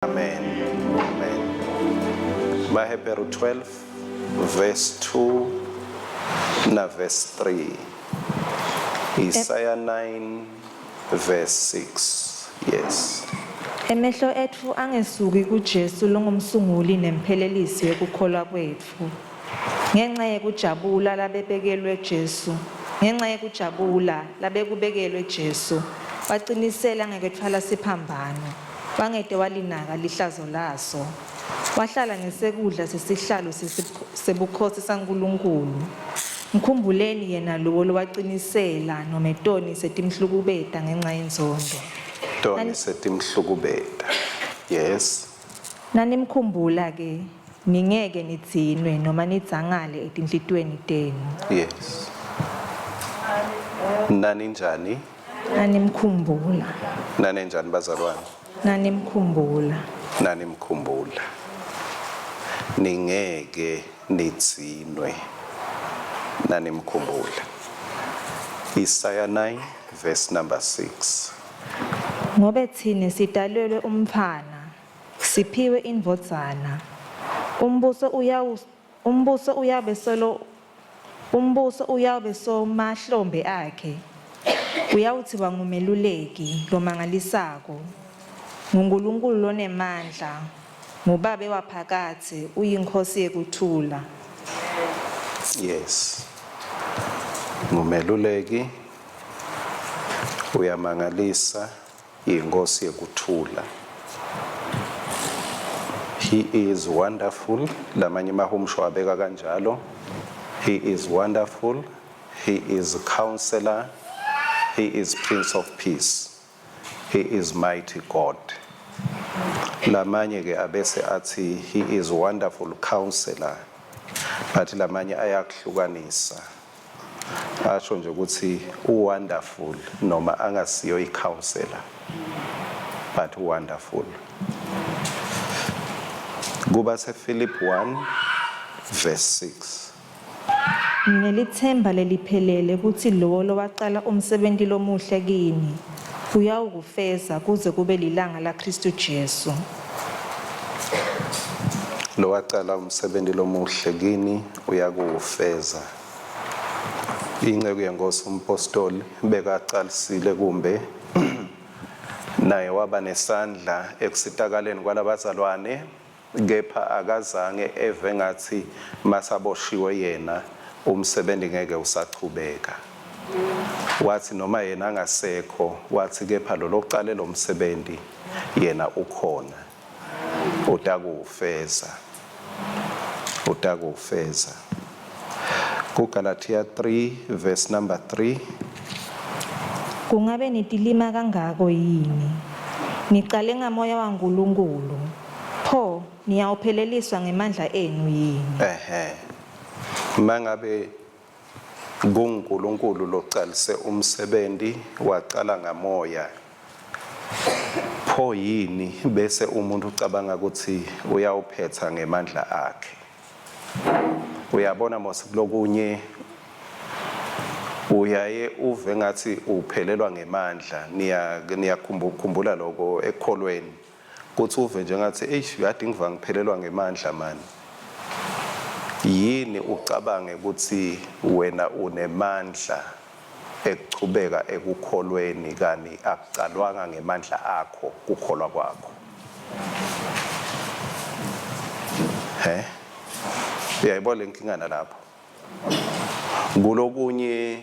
Amen. Amen. Mahebheru 12 verse 2 na verse 3. Isaiah 9 verse 6. Yes. Emehlo ethu angesuki kuJesu longumsunguli nemphelelisi yokukholwa kwethu. Ngenxa yekujabula labebekelwe Jesu. Ngenxa yekujabula labekubekelwe Jesu. Waqinisela ngekethwala siphambano. Wangede walinaka lihlazo laso. Wahlala ngesekudla sesihlalo sebukhosi saNkulunkulu. Mkhumbuleni yena lo lowaqinisela nometoni setimhlukubeta ngenxa yenzondo. Toni setimhlukubeta. Yes. Nanimkhumbula ke ningeke nitsinwe noma nidzangale etinhlitweni tenu. Yes. Nani njani? Nanimkhumbula. Nani njani bazalwane? Nanimkhumbula. Nanimkhumbula. Ningeke nitsinwe. Nanimkhumbula. Isaiah 9 verse number 6. Ngobe thine sidalelwe umfana, siphiwe indvodzana. Umbuso uyabe somahlombe akhe. Uyawuthiwa ngumeluleki lomangalisako. NguNkulunkulu lonemandla, nguBabe waphakathe, uyinkosi yekuthula. Yes. Ngumeluleki uyamangalisa, inkosi yekuthula. He is wonderful. Lamanye mahumsho abeka kanjalo. He is wonderful. He is counselor. He is Prince of Peace. He is mighty God. Lamanye ke abese athi he is wonderful counselor. But lamanye ayakuhlukanisa. Asho nje ukuthi wonderful noma angasiyo i-counselor. But wonderful. Kuba sePhilip 1 verse 6. Nginelithemba leliphelele ukuthi lo lowaqala umsebenzi lomuhle kini uyawukufeza kuze kube lilanga laKristu Jesu. Lo waqala umsebenzi lomuhle kini uyakuwufeza. Inceku yenkosi umpostoli bekaqalisile kumbe naye waba nesandla ekusitakaleni kwalabazalwane, kepha akazange eve ngathi masaboshiwe yena umsebenzi ngeke usachubeka. Wathi noma yena angasekho, wathi kepha lo lokuqala lo msebenzi yena ukhona. Utakufeza. KuGalatia 3 verse number 3. Kungabe nitilima kangako yini? Niqale ngamoya waNkulunkulu. Pho niyawupheleliswa ngemandla enu yini? Mangabe kuNkulunkulu loqalise umsebenzi waqala ngamoya. Pho yini bese umuntu ucabanga ukuthi uyawuphetha ngemandla akhe. Uyabona mose kulokunye uyaye uve ngathi uphelelwa ngemandla. Niyakhumbula lokho ekholweni. Kuthi uve nje ngathi uyadinga ngiva ngiphelelwa ngemandla mani. Yini ucabange ukuthi wena unemandla ekuchubeka ekukholweni kani akucalwanga ngemandla akho kukholwa kwakho? Uyayibona inkinga nalapho. Kulokunye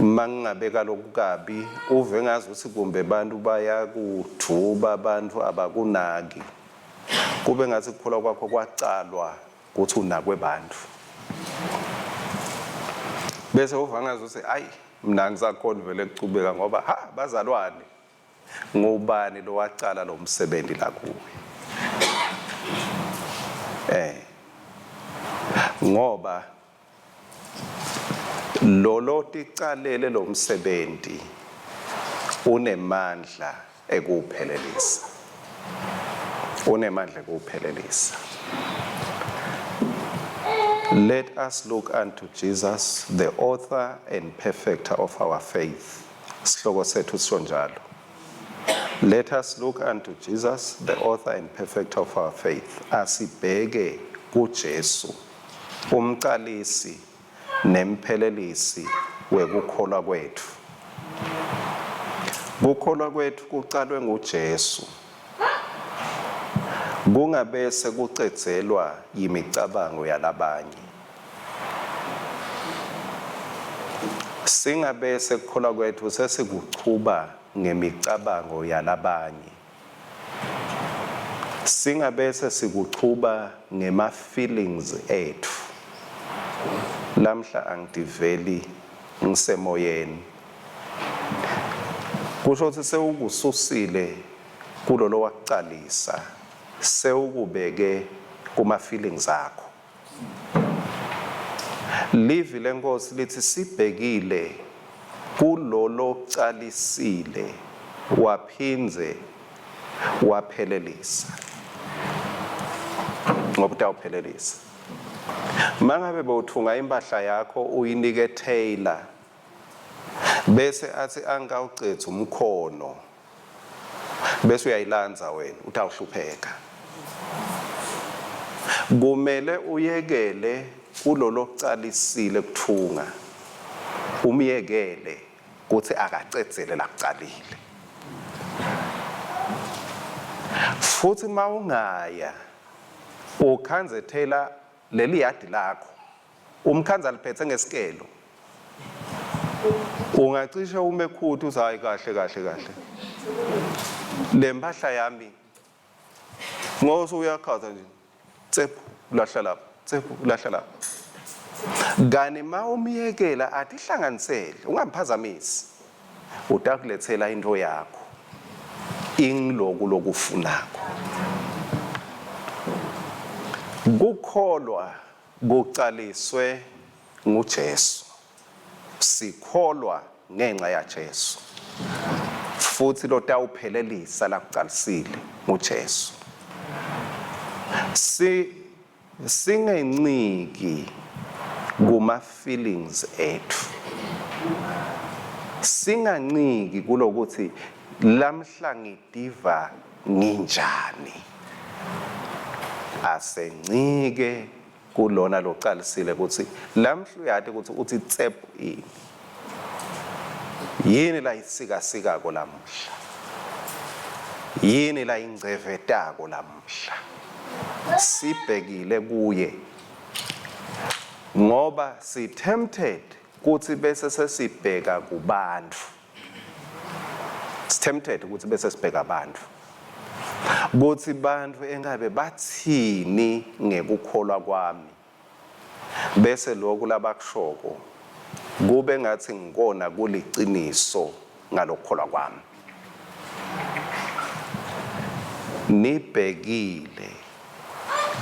mangabeka lokukabi uve ngazi ukuthi kumbe abantu bayakuthuba, abantu abakunaki. Kube ngathi ukukholwa kwakho kwacalwa ukuthi unakwe bantu. Bese uva ngazi ukuthi ayi mina ngisakhona vele ukucubeka ngoba bazalwane ngubani lo wacala lo msebenzi la kuwe. Ngoba lo ticalele lo msebenzi unemandla ekuphelelisa. Let us look unto Jesus, the author and perfecter of our faith. Sihloko sethu sonjalo. Let us look unto Jesus, the author and perfecter of our faith. Asibheke kuJesu, umqalisi nemphelelisi wekukholwa kwethu. Kukholwa kwethu kuqalwe nguJesu. Kungabese kucedzelwa yimicabango yalabanye. Singabese kukholwa kwethu sesikuchuba ngemicabango yalabanye. Singabese sikuchuba ngema-feelings ethu. Lamhla angidiveli ngisemoyeni. Kusho ukuthi sewukususile kulolo wakuqalisa, sewukubeke kuma-feelings akho. Livi lenkosi lithi sibhekile kulolo calisile waphinze waphelelisa. Ngoba utawuphelelisa. Mangabe bowuthunga impahla yakho uyinike tailor bese athi angawucetha umkhono bese uyayilanza wena utawuhlupheka. Kumele uyekele kulolo calisile kuthunga. Umyekele kuthi akacedzele la kucalile. Futhi mawungaya ukhanzethela leli yadi lakho. Umkhanza liphethe ngesikelo. Ungacishe umekhuthu uthi hayi kahle. Le mpahla yami ngosu uyakhaza nje. Tsephu lahla lapha. Tsephu lahla lapha. Gane ma umyekela athi hlanganisele ungamphazamisi. Utakulethela into yakho. Ingiloku lokufunako. Kukholwa kuqaliswe nguJesu. Sikholwa ngenxa yaJesu. Futhi lo tawuphelelisa la kuqalisile nguJesu. Singenciki kuma-feelings ethu. Singanciki kulokuthi lamhla ngidiva nginjani. Asencike kulona loqalisile ukuthi lamhla uyathi ukuthi uthi tsephu ini. Yini la isikako lamhla. Yini la ingcevetako lamhla. Sibhekile kuye. Ngoba si tempted kuthi bese sesibheka kubantu. Tempted ukuthi bese sibheka abantu. Kuthi bantu engabe bathini ngekukholwa kwami. Bese lokhu labakushoko kube ngathi ngikona kuliciniso ngalokukholwa kwami. Nibhekile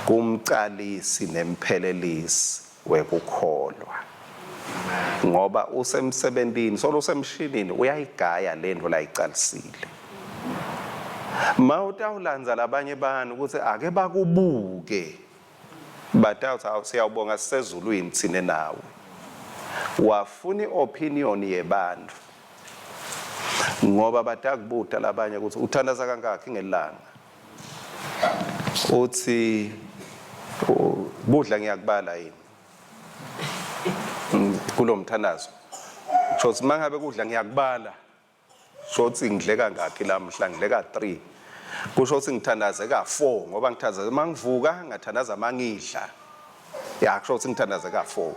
kumqalisi nemphelelisi wekukholwa. Ngoba usemsebentini solo usemshinini uyayigaya lento la iqalisile. Mawutawulanza labanye abantu ukuthi ake bakubuke. Batawuthi siyawubonga sisezulwini thine nawe. Wafuna iopinion yebantu. Ngoba batakubuta labanye ukuthi uthandaza kangakhi ngelanga. Uthi budla ngiyakubala yini. Kulomthandazo. Shothi mangabe kudla ngiyakubala. Shothi ngidle kangakhi lamhla ngidle ka3. Kusho ukuthi ngithandaze ka4 ngoba ngithandaza mangivuka ngathandaza mangidla. Kusho ukuthi ngithandaze ka4.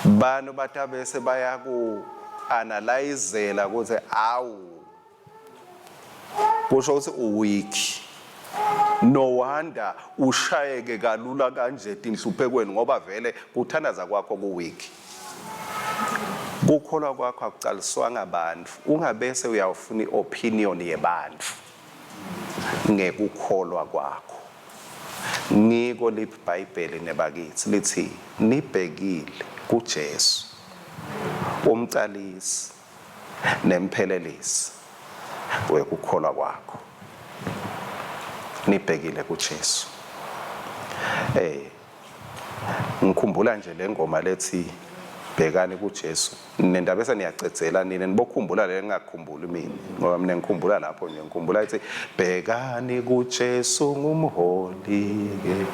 Bano batabese bayaku analyzela ukuthi awu. Kusho ukuthi uweak. No wonder ushayeke kalula kanje inhluphekweni ngoba vele kuthandaza kwakho kuweak. Kukholwa kwakho akuqaliswa ngabantu. Ungabese uyawufuna iopinion yebantu ngekukholwa kwakho. Ngiko liBhayibheli nebakithi lithi nibhekile kuJesu umqalisi nemphelelisi wekukholwa kwakho. Nibhekile kuJesu. Ngikhumbula nje lengoma lethi bhekani kuJesu nendaba bese niyacedzela nina nibokhumbula le ngakukhumbuli mina ngoba mina ngikhumbula lapho nje ngikhumbula ithi bhekani kuJesu ngumholi ke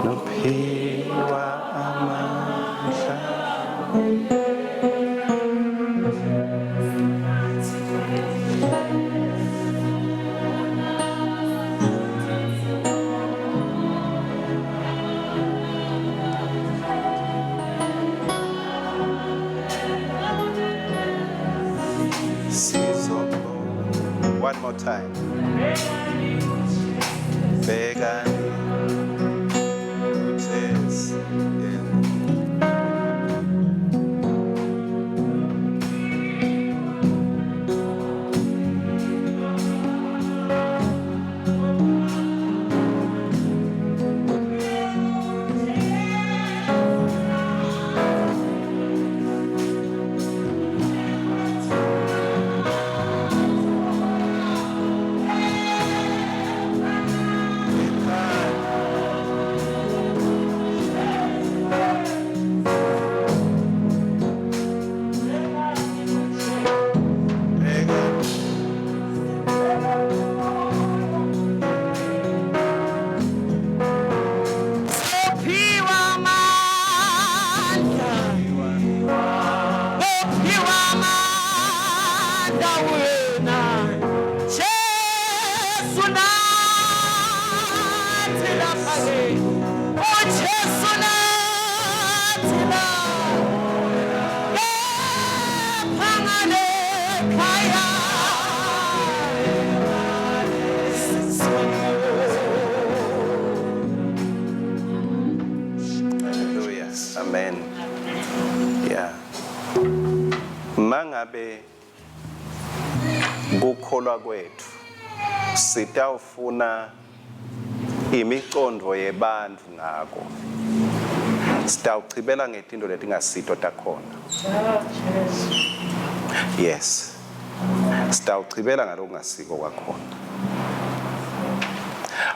nophiwa amandla one more time. Bhekani kuJesu. Amen. Yeah. Mangabe kukholwa kwethu sitawufuna imicondo yebantu ngako. Sitawuchibela ngetinto letingasito takhona. Yes. Sitawuchibela ngalokungasiko kwakhona.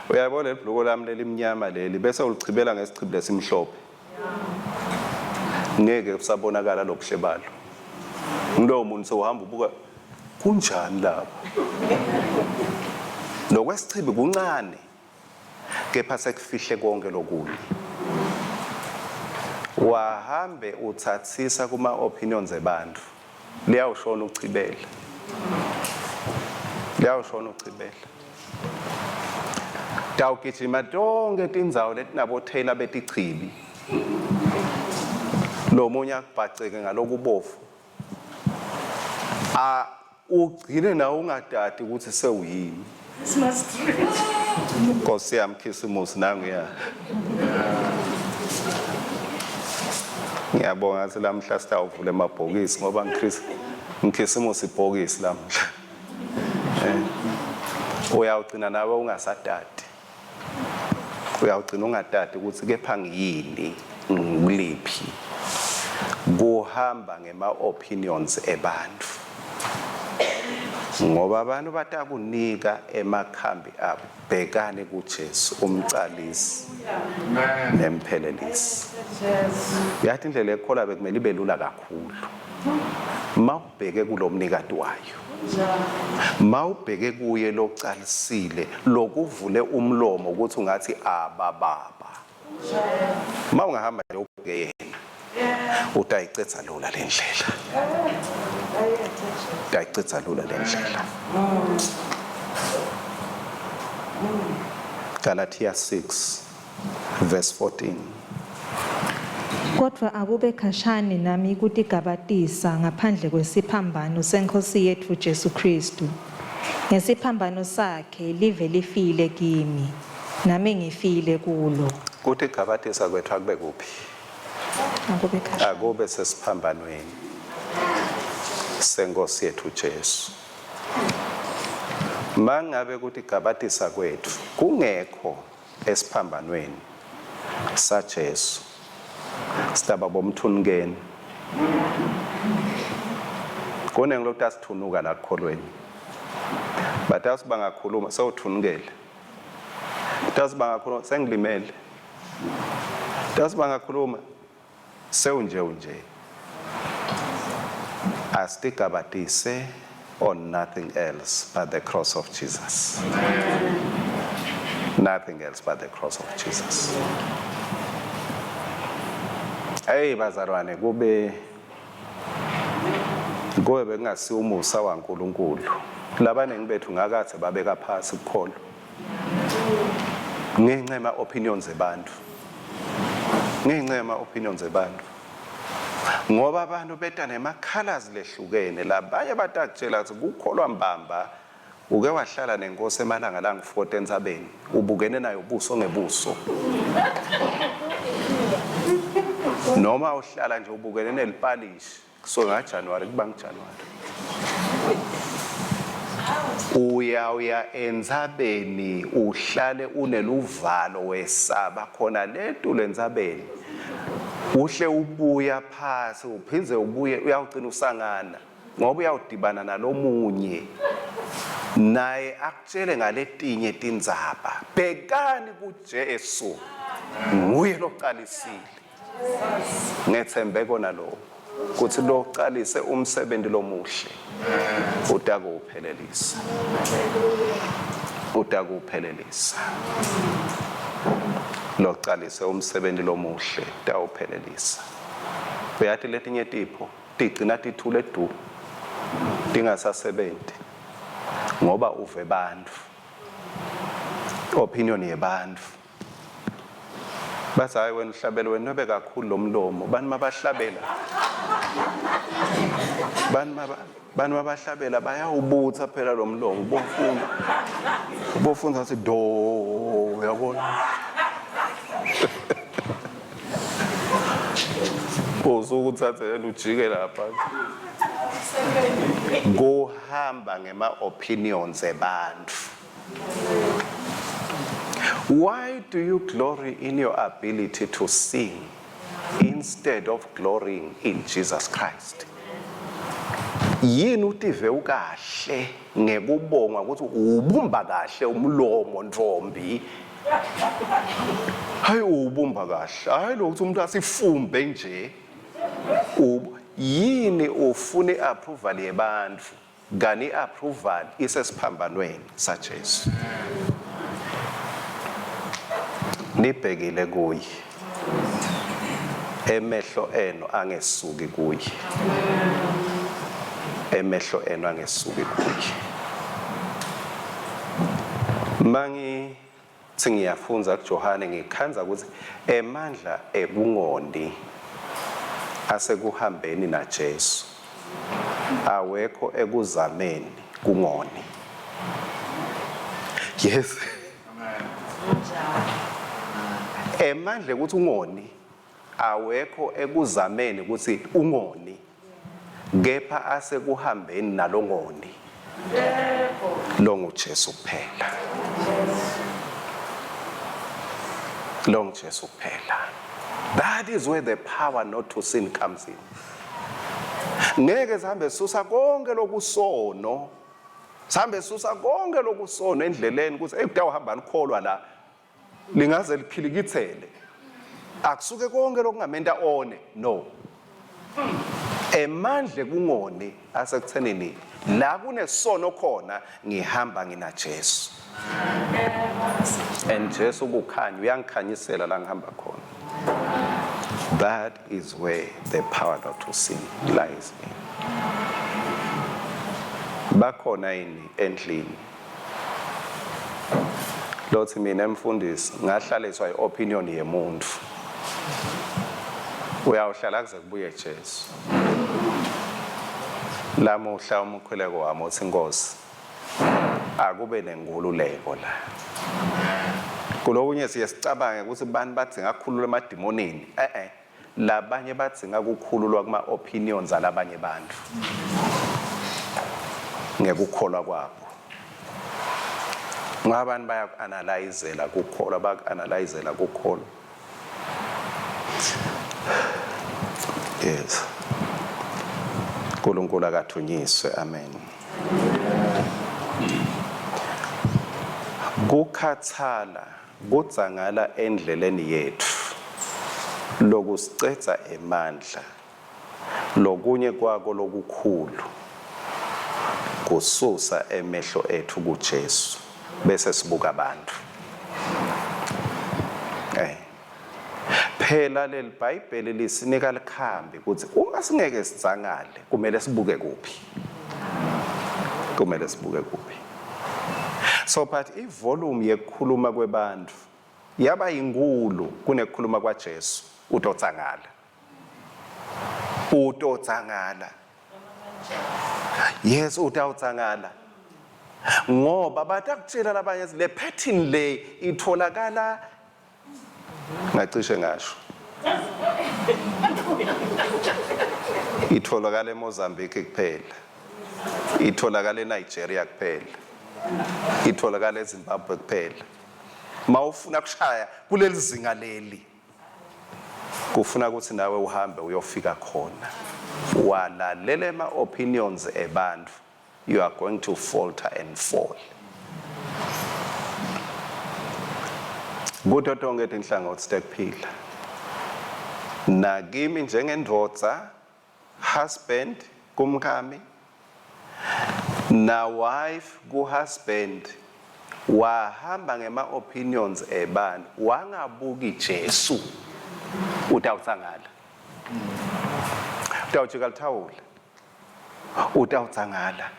Uyabona lebhluko lami lelimnyama leli bese ulichibela ngesichibile esimhlophe. Ngeke kusabonakala lobuhle balo. Ngulowo muntu sohamba ubuka kunjani lapha. Lokwesichibi kuncane. Kepha sekufihle konke lokunye. Wahambe uthathisa kuma opinions ebantu. Liyawushona uchibela. Liyawushona uchibela. Tawugijima tonke tindzawo letinabothela betichibi. Lo munye akubhaceke ngalokubofu. Ugcine nawe ungadadi ukuthi sewuyini. Nkosi yami Khisimusi nangiya. Ngiyabonga ukuthi lamhla sitawuvula emabhokisi ngoba ngikhisimusi ibhokisi lamhla. Uyawugcina nawe ungasadadi. Uyawugcina ungadadi ukuthi kepha ngiyini nguliphi. Kuhamba ngema opinions ebantu. Ngoba abantu batakunika emakhambi abo bhekani kuJesu umcalisi nemphelelisi. Yathi indlela ekhola bekumele ibe lula kakhulu. Mawubheke kulomnikati wayo. Mawubheke kuye localisile lokuvule umlomo ukuthi ungathi abababa. Mawungahamba nje ubheke yena. Utayicetha lula lendlela. Utayicetha lula lendlela. Galatia 6 verse 14. Kodwa akube khashani nami ukutigabatisa ngaphandle kwesiphambano seNkosi yethu Jesu Kristu. Ngesiphambano sakhe live lifile kimi, nami ngifile kulo. Kutigabatisa kwethu akube kuphi? Akube khashani. Akube sesiphambanweni seNkosi yethu Jesu. Mangabe kutigabatisa kwethu kungekho esiphambanweni saJesu. Sitaba bomthunukeni. Kone ngilokhu asithunuka la kukholweni. Bathathi bangakhuluma sewuthunukele. Bathathi bangakhuluma sengilimele. Bathathi bangakhuluma sewunje. Asitigabatise on nothing else but the cross of Jesus. Nothing else but the cross of Jesus. Hey bazalwane, kube bekungasiwo umusa waNkulunkulu. Labanengi bethu ngakathe babeka phasi ukukholo. Ngenxa ema opinions ebantu. Ngenxa ema opinions ebantu. Ngoba abantu beta nemakhalas lehlukene labanye batakutshela ukuthi kukholwa mbamba uke wahlala nenkosi emalanga la ngu-40 entsabeni ubukene nayo ubuso ngebuso. Noma uhlala nje ubukene nelipalishi so ngaJanuary kuba ngiJanuary. Uya entsabeni uhlale uneluvalo wesaba khona letulo entsabeni. Uhle ubuya phasi uphinze ubuye uyawugcina usangana ngoba uyawudibana nalomunye naye akutshele ngaletinye tindzaba. Bhekani kuJesu nguye loqalisile. Ngethembe kona lo kuthi lo uqalise umsebenzi lomuhle utakuphelelisa. Utakuphelelisa. Loqalise umsebenzi lomuhle utawuphelelisa. Uyathi letinye tipho tigcina tithule du tingasasebenzi ngoba uve bantu. Opinion yebantu. Bathi hayi wena uhlabela wena nobe kakhulu lomlomo bani mabahlabela. Bani mabahlabela bayawubutha phela lomlomo bofunda ukuthi do uyabona. Uzokuthatha ujike lapha. Gohamba ngema opinions ebantu. Why do you glory in your ability to sing instead of glorying in Jesus Christ? Yini utive ukahle ngekubonga ukuthi ubumba kahle umlomo ntombi. Hayi ubumba kahle. Hayi lokuthi umuntu asifumbe nje. Yini ufune approval yebantu? Gani approval isesiphambanweni saJesu. Nibhekile kuye. Emehlo eno angesuki kuye. Emehlo eno angesuki kuye. Mangi singiyafunza kuJohane ngikhanza ukuthi emandla ebungoni asekuhambeni naJesu awekho ekuzameni kungoni. Yes. Emandla ukuthi ungoni awekho ekuzameni ukuthi ungoni kepha asekuhambeni nalongoni. Lo nguJesu kuphela. Lo nguJesu kuphela. That is where the power not to sin comes in. Ngeke sihambe susa konke lokusono. Sihambe susa konke lokusono endleleni ukuthi ekudawuhamba likholwa la lingaze likhilikithele. Akusuke konke lokungamenta one. No. Emandle kungoni asekuthenini la kunesono khona ngihamba ngina Jesu. And Jesu kukhanya uyangikhanyisela la ngihamba khona. That is where the power not to sin lies in. Bakhona yini endlini lothi mina emfundisi ngahlaliswa iopinion yemuntu. Uyawuhlala kuze kubuye Jesu. Lamuhla umkhweleko wami uthi Nkosi akube nengululeko la. Kulokunye siyasicabanga ukuthi bani bathi ngakhulula emadimonini. Labanye bathi ngakukhululwa kuma opinions alabanye bantu. Ngekukholwa kwabo. Ngabani baya-analyzela kukholwa bak-analyzela kukholwa. Yes. uNkulunkulu akathunyiswe. Amen. Kukhathala kudzangala endleleni yethu lokusicetha emandla lokunye kwako lokukhulu kususa emehlo ethu kuJesu bese sibuka abantu. Phela leli Bhayibheli lisinika likhambi ukuthi uma singeke sitsangale kumele sibuke kuphi. Kumele sibuke kuphi. So but ivolume yekukhuluma kwebantu yaba inkulu kunekukhuluma kwaJesu. Utotsangala. Yes, utawutsangala. Ngoba batakutshela labanye le pattern le itholakala ngacishe ngasho. Itholakala eMozambique kuphela. Itholakala eNigeria kuphela. Itholakala eZimbabwe kuphela. Mawufuna kushaya kuleli zinga leli kufuna ukuthi nawe uhambe uyofika khona. Walalela ama opinions ebantu, you are going to falter and fall. Kuto tonke tinhlangothi tekuphila. Nakimi njengendvodza, husband kumkami, na wife ku husband, wahamba ngema opinions ebantu, wangabuki Jesu, utawutsangala. Utawujika lithawula. Utawutsangala.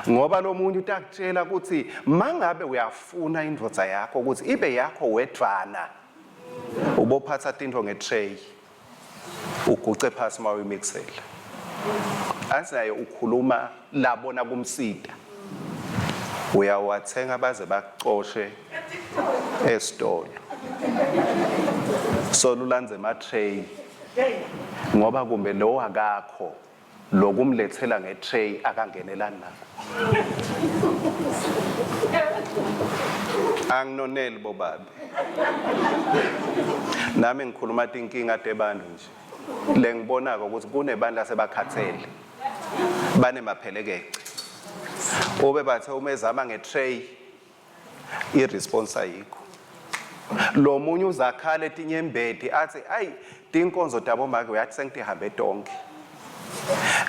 Ngoba lo muntu utakutshela ukuthi mangabe uyafuna indvodza yakho ukuthi ibe yakho wedvana, ubophatha tinto ngetray, uguce phasi ma uyimixela. Asinaye ukhuluma labona kumsida. Uyawathenga baze bakuxoshe esitolo. So lulanze ma-tray ngoba kumbe lo akakho lokumlethela nge-tray akangenelani nakho. Anginoneli bobabi. Nami ngikhuluma tinkinga tebantu nje. Le ngibonako ukuthi kunebantu asebakhathele. Banemaphelekece. Ube bathe umezama nge-tray iresponse ayikho. Lo munye uzakhala etinye embedi athi ayi tinkonzo dabo make uyathi sengihambe tonke.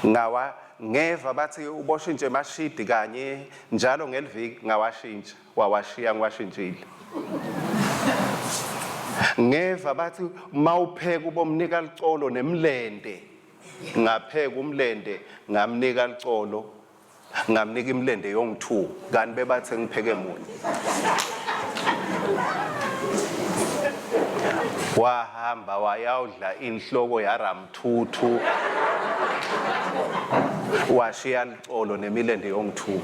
Ngawa ngeva bathi uboshintshe mashidi kanye njalo ngeliviki ngawashintsha wawashiya ngiwashintshile. Ngeva bathi mawupheka ubomnika licolo nemlende ngapheka umlende ngamnika licolo ngamnika imlende yong2 kanti bebathe ngipheke munye. Wahamba wayawudla inhloko yaramthuthu washiya licolo nemilende yong2.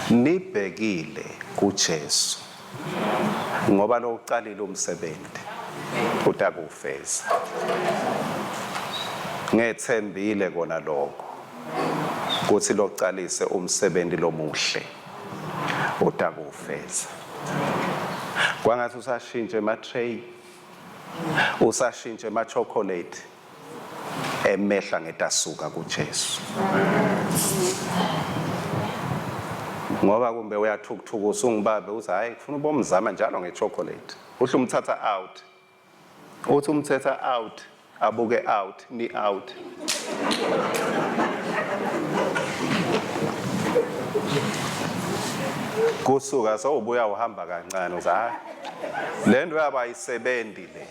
Nibhekile kuJesu ngoba lo uqalile umsebenzi utakufeza. Ngethembile kona lokho kuthi loqalise umsebenzi lomuhle utakufeza. Kwangathi usashintshe ma-tray, usashintshe ma-chocolate, emehla ngetasuka kuJesu. Ngoba kumbe uyathukuthuka usungibabe uthi hayi ngifuna ubomzama njalo ngechocolate. Uhle umthatha out. Uthi umthatha out, abuke out, ni out. Kusuka sawubuya uhamba kancane uthi hayi lento yaba isebendi le.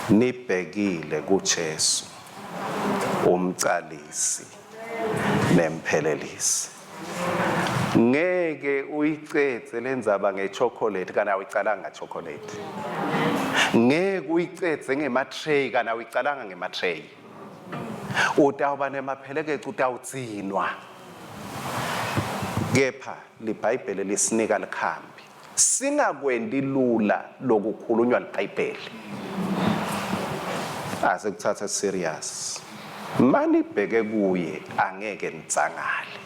Nibhekile kuJesu umcalisi nemphelelisi. Ngeke uyicetse lenzaba ngechocolate kana uyicalanga chocolate. Ngeke uyicetse ngema-tray kana uyicalanga ngema-tray. Utawuba nemaphelekece utawutsinwa. Kepha liBhayibheli lisinika likhambi. Singakwendi lula lokukhulunywa liBhayibheli. Asikuthatha serious. Mani bheke kuye angeke nitsangale.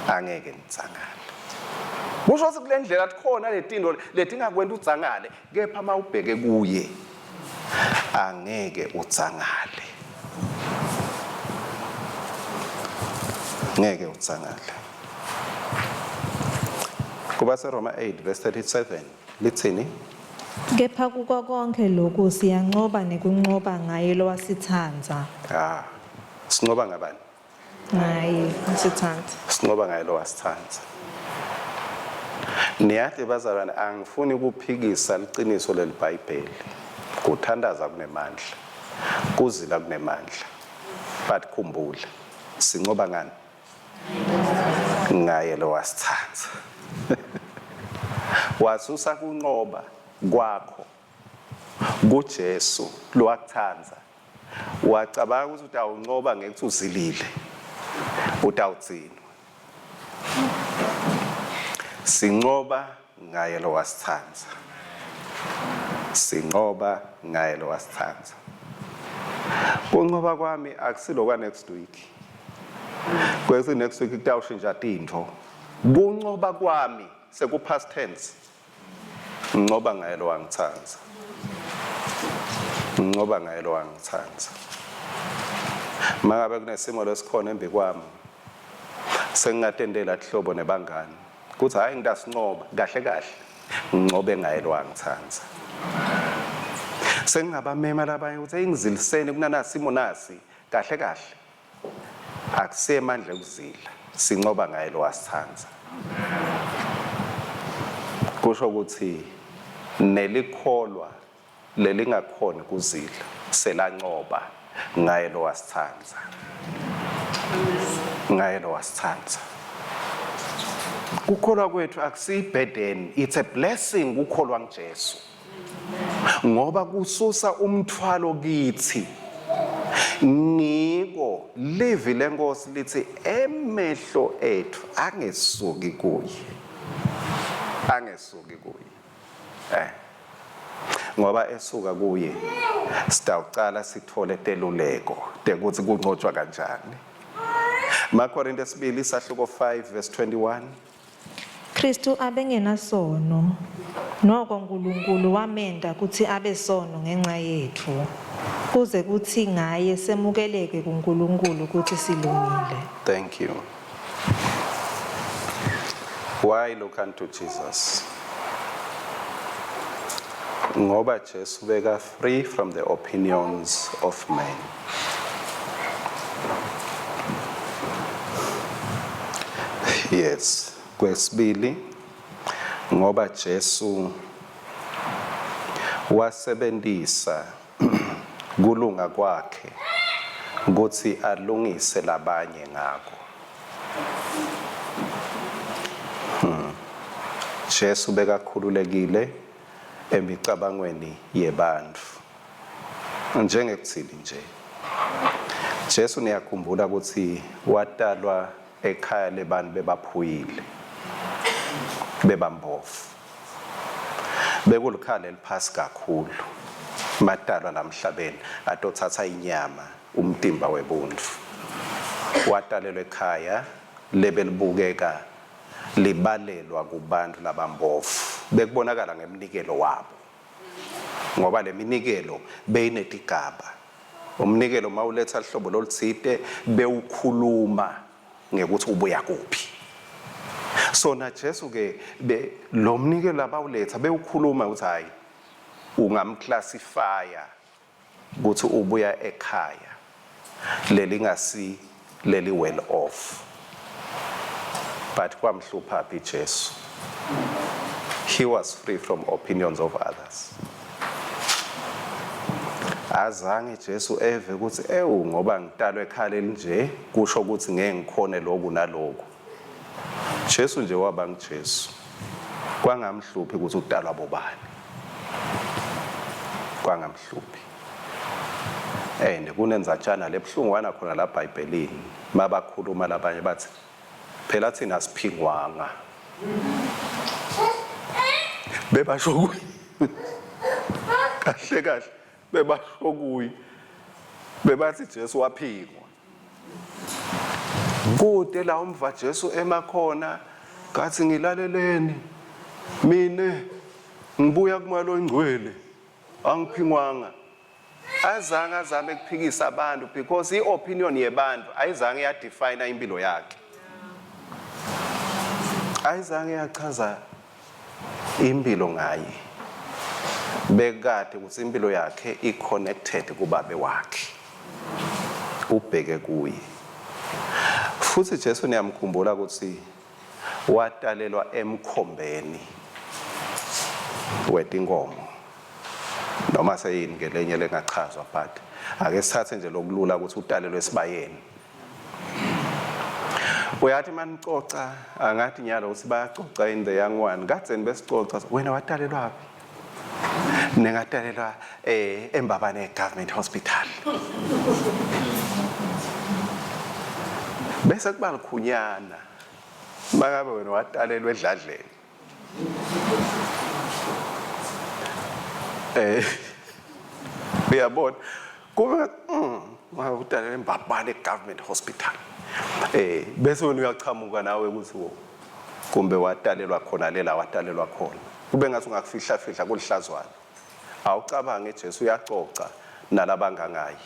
Angeke nitsangale. Kusho ukuthi kule ndlela khona letinto letingakwenda utsangale, kepha mawubheke kuye angeke utsangale. Ngeke utsangale. Kuba Roma 8 verse 37 lithini? Kepha kuko konke lokhu siyanqoba nekunqoba ngaye lowasithandza. Sinqoba ngabani? Ngaye wasithandza. Sinqoba ngaye lowasithandza. Niyathi bazalwane angifuni ukuphikisa liqiniso leliBhayibheli. Kuthandaza kunemandla. Kuzila kunemandla. But khumbula sinqoba ngani? Ngaye lowasithandza. Wasusa kunqoba kwakho kuJesu lowakuthandza. Wacabanga ukuthi utawunqoba ngekuthi uzilile. Utawutsinwa. Sinqoba ngaye lowasithandza. Sinqoba ngaye lowasithandza. Kunqoba kwami akusilokwa next week. Kwesi next week kutawushintsha tintfo. Kunqoba kwami seku past tense. Nqoba ngaye lowangithandza. Nqoba ngaye lowangithandza. Mangabe kunesimo lesikhona embi kwami sengingatendela ihlobo nebangani kuthi hayi ngidasinqoba kahle kahle nqobe ngaye lowangithandza. Sengingabamema labanye ukuthi engizilisene kunanasimo nasi kahle kahle akusemandla ukuzila sinqoba ngaye lowasithandza. Kusho ukuthi nelikholwa lelingakhona kuzila selanqoba ngaye lowasithandza. Ngaye lowasithandza. Ukukholwa kwethu akusiburden, it's a blessing ukukholwa kuJesu. Ngoba kususa umthwalo kithi. Ngiko livi lenkosi lithi emehlo ethu angesuki kuye. Angesuki kuye. Ngoba esuka kuye sitawucala sithole teluleko tekuthi kunqotshwa kanjani. Makorinte 2 isahluko 5 verse 21. Kristu abengenasono noko uNkulunkulu wamenda kuthi abe sono ngenxa yethu kuze kuthi ngaye semukeleke kuNkulunkulu ukuthi silungile. Thank you. Why look unto Jesus? Ngoba Jesu beka free from the opinions of men. Yes, kwesibili ngoba Jesu wasebenzisa kulunga kwakhe ukuthi alungise labanye ngakho. Jesu bekakhululekile emicabangweni yebantu. Njengekuthini nje. Jesu niyakhumbula ukuthi watalwa ekhaya lebantu bebaphuyile. Bebambofu. Bekulikhaya eliphasi kakhulu. Matalwa namhlabeni atothatha inyama umtimba webuntu. Watalelwa ekhaya lebelibukeka libalelwa kubantu labambofu. Bekubonakala ngeminikelo wabo. Ngoba leminikelo beyinetigaba. Umnikelo mawuletha ihlobo loluthide bewukhuluma ngekuthi ubuya kuphi. So na Jesu ke lo mnikelo abawuletha bewukhuluma ukuthi hayi ungamclassifya ukuthi ubuya ekhaya lelingasi leli well off. But kwamhlupha phi Jesu. He was free from opinions of others. Azange Jesu eve ukuthi ngoba ngitalwe ekhaya elinje kusho ukuthi ngeke ngikhone lokhu nalokhu. Jesu nje waba ngiJesu. Kwangamhluphi ukuthi utalwa bobani. Kwangamhluphi. Kunenzatshana lebhlungu wana khona la eBhayibhelini mabakhuluma labanye bathi phela thina siphingwanga. Bebasho kuyi. Kahle kahle bebasho kuyi. Bebathi Jesu waphingwa. Kude la umva Jesu emakhona ngathi ngilaleleni mina ngibuya kumalo oyingcwele angiphingwanga. Azange azame kuphikisa abantu because iopinion yebantu ayizange yadefine impilo yakhe. ayizange yachaza impilo ngaye. Bekade ukuthi impilo yakhe i-connected kubabe wakhe. Ubheke kuye. Futhi Jesu niyamkhumbula ukuthi watalelwa emkhombeni wetinkomo. Noma seyini ngelenye lengachazwa but ake sithathe nje lokulula ukuthi utalelwe esibayeni. Uyathi manicoca angathi nyalo ukuthi bayacoca in the young one. Kadzeni besicoca wena watalelwa phi? Ningatalelwa eMbabane Government Hospital. Bese kuba likhunyana. Makabe wena watalelwa eDladleni. Uyabona kube watalelwa eMbabane Government Hospital. Bese wena uyachamuka nawe ukuthi wo kumbe watalelwa khona lela watalelwa khona. Kube ngathi ungakufihla kulihlazwana. Awucabange Jesu uyacoca nalabangangayi.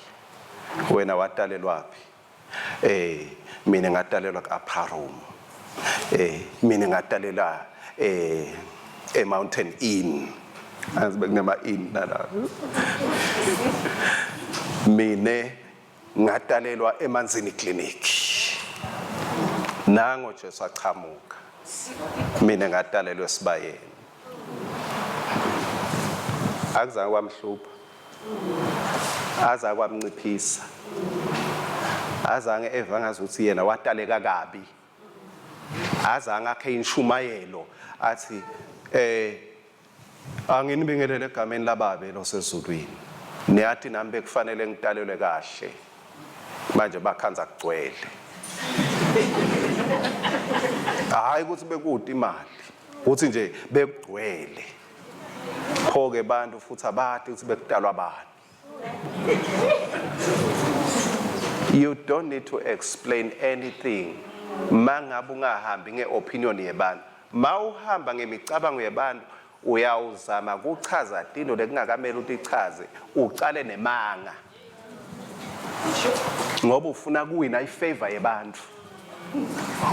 Wena watalelwa phi? Mina ngatalelwa kaPharum. Mina ngatalelwa eMountain Inn. Azibeknema inn nala. Mina ngatalelwa eManzini Clinic. Nango Jesu achamuka. Mina ngatalelwa esibayeni. Akuzange kwamhlupha. Aza kwamnciphisa. Azange evangazi ukuthi yena wataleka kabi. Azange akhe inshumayelo athi anginibingelele egameni lababe losezulwini. Niyathi nami bekufanele ngitalelwe kahle. Manje bakhanza kugcwele. Hayi ukuthi bekude imali. Uthi nje bekugcwele. Pho-ke bantu futhi abathi ukuthi bekutalwa abantu. You don't need to explain anything. Mangabe ungahambi ngeopinion yebantu. Mawuhamba ngemicabango yebantu uyawuzama ukuchaza into lekungakamela ukuthi ichaze uqale nemanga. Ngoba ufuna kuwina ifavor yebantu.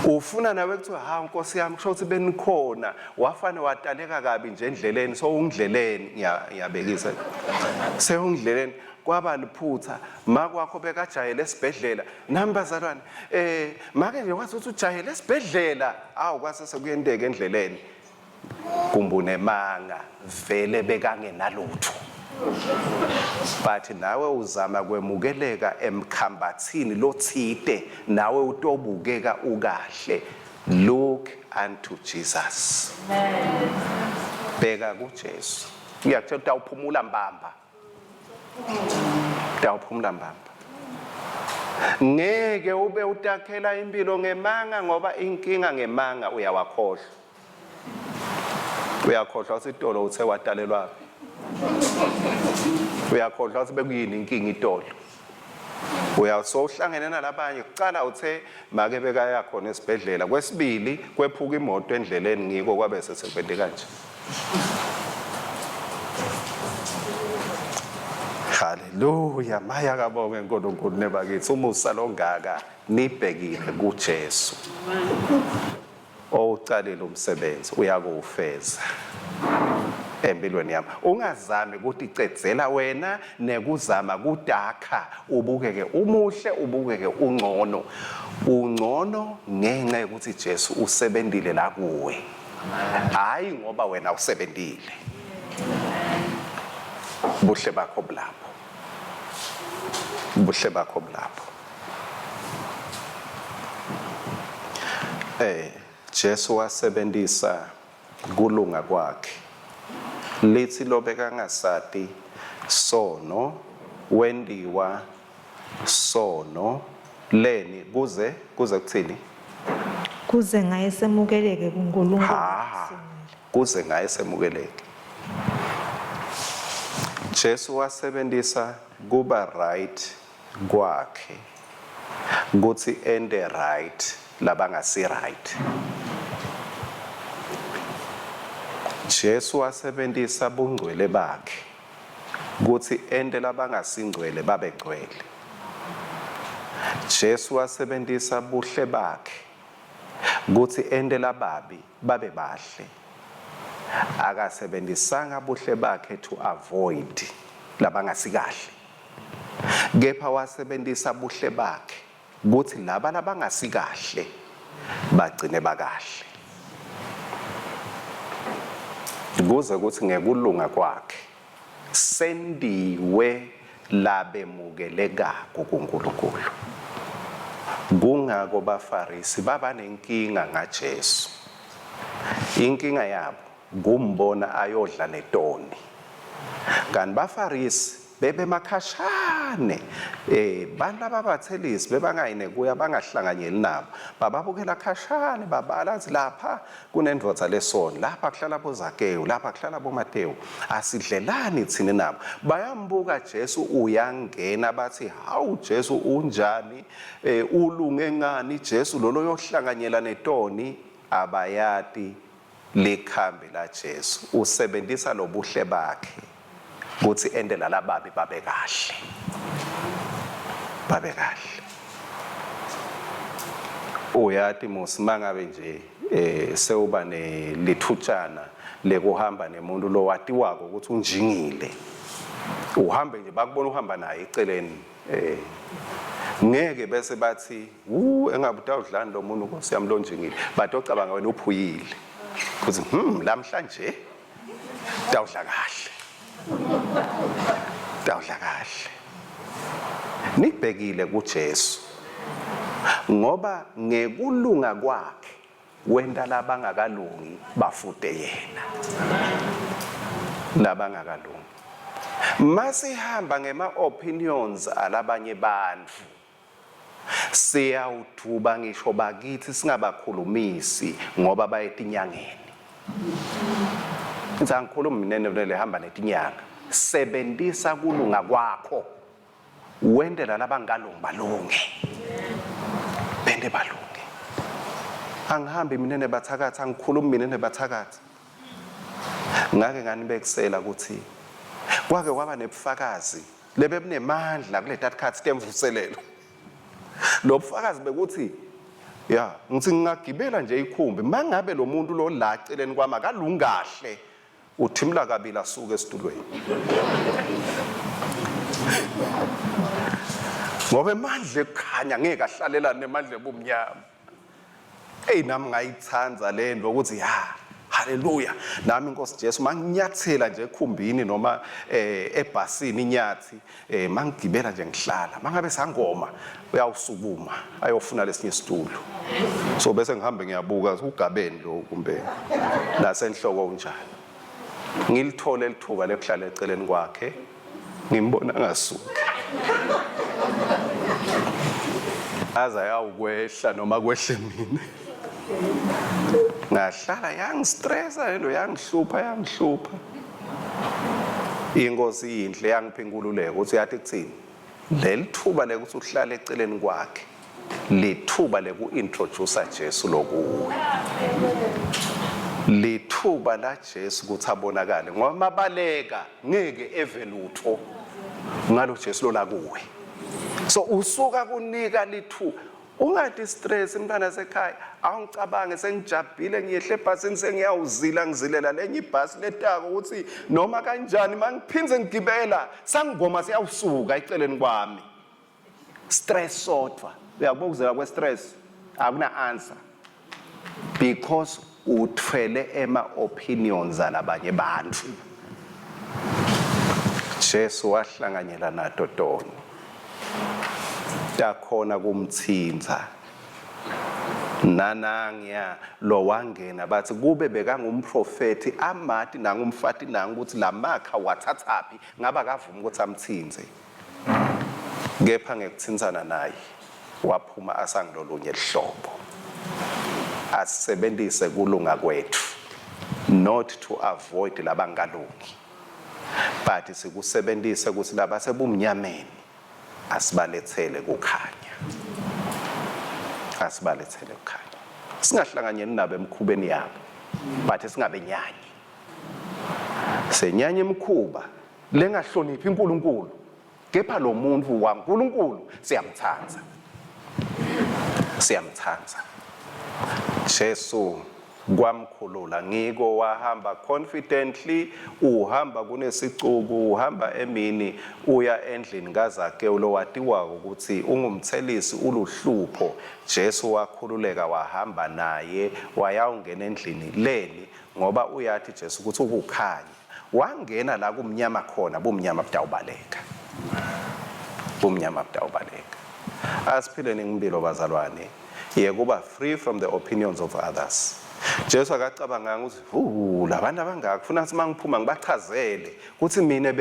Ufuna nawe kuthiwa ha Nkosi yami kusho ukuthi benikhona wafane wataleka kabi nje endleleni so ungidleleni ngiyabekisa. Sewungidleleni kwaba liphutha makwakho bekajayele esibhedlela nami bazalwane make nje kwathi uthi ujayele esibhedlela kwase sekuyenteka endleleni kumbune manga vele bekangenalutho. But nawe uzama kwemukeleka emkhambathini lothide nawe utobukeka ukahle. Look unto Jesus. Amen. Bheka kuJesu. Ngiyakutshela ukuthi awuphumula mbamba. Awuphumula mbamba. Ngeke ube utakhela impilo ngemanga ngoba inkinga ngemanga uyawakhohlwa. Uyakhohlwa usitolo uthe watalelwa. Uyakhohlwa ukuthi bekuyini inkinga itolo. Uyasohlangene nalabanye kucala uthe make bekaya khona esibhedlela kwesibili kwephuka imoto endleleni ngiko kwabe sesekwende kanje. Hallelujah maya kabonge uNkulunkulu nebakithi umusa longaka nibhekile kuJesu. Owucalile umsebenzi uyakuwufeza. Empilweni yami ungazami ukuthi icedzela wena nekuzama kudakha ubukeke umuhle ubukeke ungcono ngenxa ukuthi Jesu usebendile la kuwe hayi ngoba wena usebendile. Buhle bakho blapho Jesu wasebenzisa kulunga kwakhe. Lithi lobeka ngasati sono wendiwa sono leni kuze kuthini? Kuze ngaye semukeleke kuNkulunkulu. Kuze ngaye semukeleke. Jesu wasebenzisa kuba right kwakhe kuthi ende right labangasi right. Jesu wasebenzisa bungcwele bakhe kuthi ende labangasingcwele babegcwele. Jesu wasebenzisa buhle bakhe ukuthi endela babi babe bahle. Akasebenzisanga buhle bakhe to avoid labangasikahle. Kepha wasebenzisa buhle bakhe ukuthi laba labangasikahle bagcine bakahle. Kuze ukuthi ngekulunga kwakhe sendiwe labemukeleka kuNkulunkulu. Kungako baFarisi baba nenkinga ngaJesu. Inkinga yabo kumbona ayodla netoni. Kanti baFarisi bebe makhashane bantu ababathelisi bebangayine kuya bangahlanganyeli nabo bababukela khashane babalazi lapha kunendvodza lesoni lapha kuhlala boZakewu lapha kuhlala boMatewu asidlelani thina nabo bayambuka Jesu uyangena bathi hawu Jesu unjani ulunge ngani Jesu lolo yohlanganyela netoni abayati likhambi la Jesu usebenzisa lobuhle bakhe ukuthi endela lababi babe kahle. Babe kahle. Uyathi musimanga nje sewuba nelithutshana lekuhamba nemuntu lo watiwako ukuthi unjingile. Uhambe nje bakubona uhamba naye eceleni ngeke bese bathi engabe utawudlana lo muntu Nkosi yami lo njingile bathi ocabanga wena uphuyile. Kuthi lamhlanje tawudla kahle. Tawudla kahle. Nibhekile kuJesu ngoba ngekulunga kwakhe wenda labangakalungi bafute yena. Labangakalungi. Masihamba ngema opinions alabanye bantu siyawuthuba ngisho bakithi singabakhulumisi ngoba bayetinyangeni. Ngizakhuluma mina lehamba netinyanga sebenzisa kulunga kwakho wendela labangalungi balunge bende balunge. Angihambi mina nebathakathi angikhulumi mina nebathakathi ngake nganibekusela ukuthi kwake kwaba nebufakazi lebebunemandla kule thathathi kemvuselelo. Lo bufakazi bekuthi ngithi ngingagibela nje ikhumbi mangabe lo muntu lo la eceleni kwami akalungahle uthimla kabila suke esitulweni. Ngoba emandla ekhanya ngeke ahlalelane nemandla ebumnyama. Nami ngayithanza lento ukuthi haleluya nami Nkosi Jesu manginyathela nje ekhumbini noma ebhasini inyathi mangigibela nje ngihlala mangabe sangoma uyawusukuma ayofuna lesinye isitulo so bese ngihambe ngiyabuka ugabeni lo kumbe nasenhloko unjani ngilithole lithuba lekuhlala eceleni kwakhe ngimbona ngasuka aza yawukwehla noma kwehle mina ngahlala yangistressa lento yangihlupha inkosi inhle yangipha inkululeko ukuthi yathi kuthini lelithuba lekuthi uhlale eceleni kwakhe lithuba leku-introduce Jesu lokuwe lithuba la Jesu ukuthi abonakale ngoba mabaleka ngeke evelutho ngalo Jesu lo la kuwe so usuka kunika lithuba ungathi stress mntana sekhaya awungicabange sengijabhile ngiyehle ebhasini sengiyawuzila ngizilela lenye ibhasi letako ukuthi noma kanjani mangiphinze ngigibela sangigoma siyawusuka eceleni kwami stress sodwa uyakubuzela kwe stress akuna answer because uthwele ema opinions alabanye bantu Jesu wahlanganyela nato tona yakhona kumthinza nanangya lo wangena bathi kube bekangumprofeti amati nangumfati nangu ukuthi lamakha wathathapi ngaba kavuma ukuthi amthinze kepha ngekuthinzana naye waphuma asangilolunye ihlobo asebenzise kulunga kwethu not to avoid labangalungi but sikusebenzise ukuthi labasebumnyameni asibalethele kukhanya singahlanganyeli nabo emkhubeni yabo but singabe nyanyi senyanya emkhuba lengahloniphi uNkulunkulu kepha lo muntu waNkulunkulu siyamthanza Jesu kwamkhulula ngiko wahamba confidently uhamba kunesicubu uhamba emini uya endlini kaZakewu lo watiwa ukuthi ungumthelisi uluhlupho Jesu wakhululeka wahamba naye wayawungena endlini leli ngoba uyathi Jesu ukuthi ukukhanya wangena la kumnyama khona bumnyama butawubaleka asiphileni ngimpilo bazalwane yekuba free from the opinions of others. Jesu akacabanga ukuthi labantu abangaka kufuna ukuthi mangiphuma ngibachazele ukuthi mina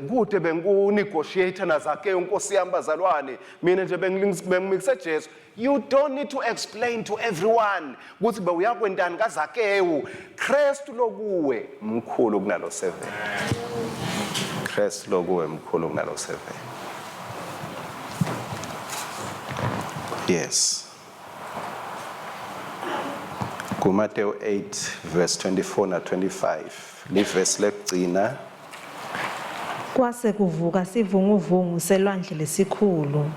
kude bengu-negotiator naZakewu Nkosi yami bazalwane mina nje bengimikise Jesu. You don't need to explain to everyone ukuthi bewuyakwendani kaZakewu. Kristu lokuwe mkhulu kunalo 7. Kristu lokuwe mkhulu kunalo 7. Yes. Matthew 8 verse 24 na 25 liverse lekugcina kwase kuvuka sivunguvungu selwandle lesikhulu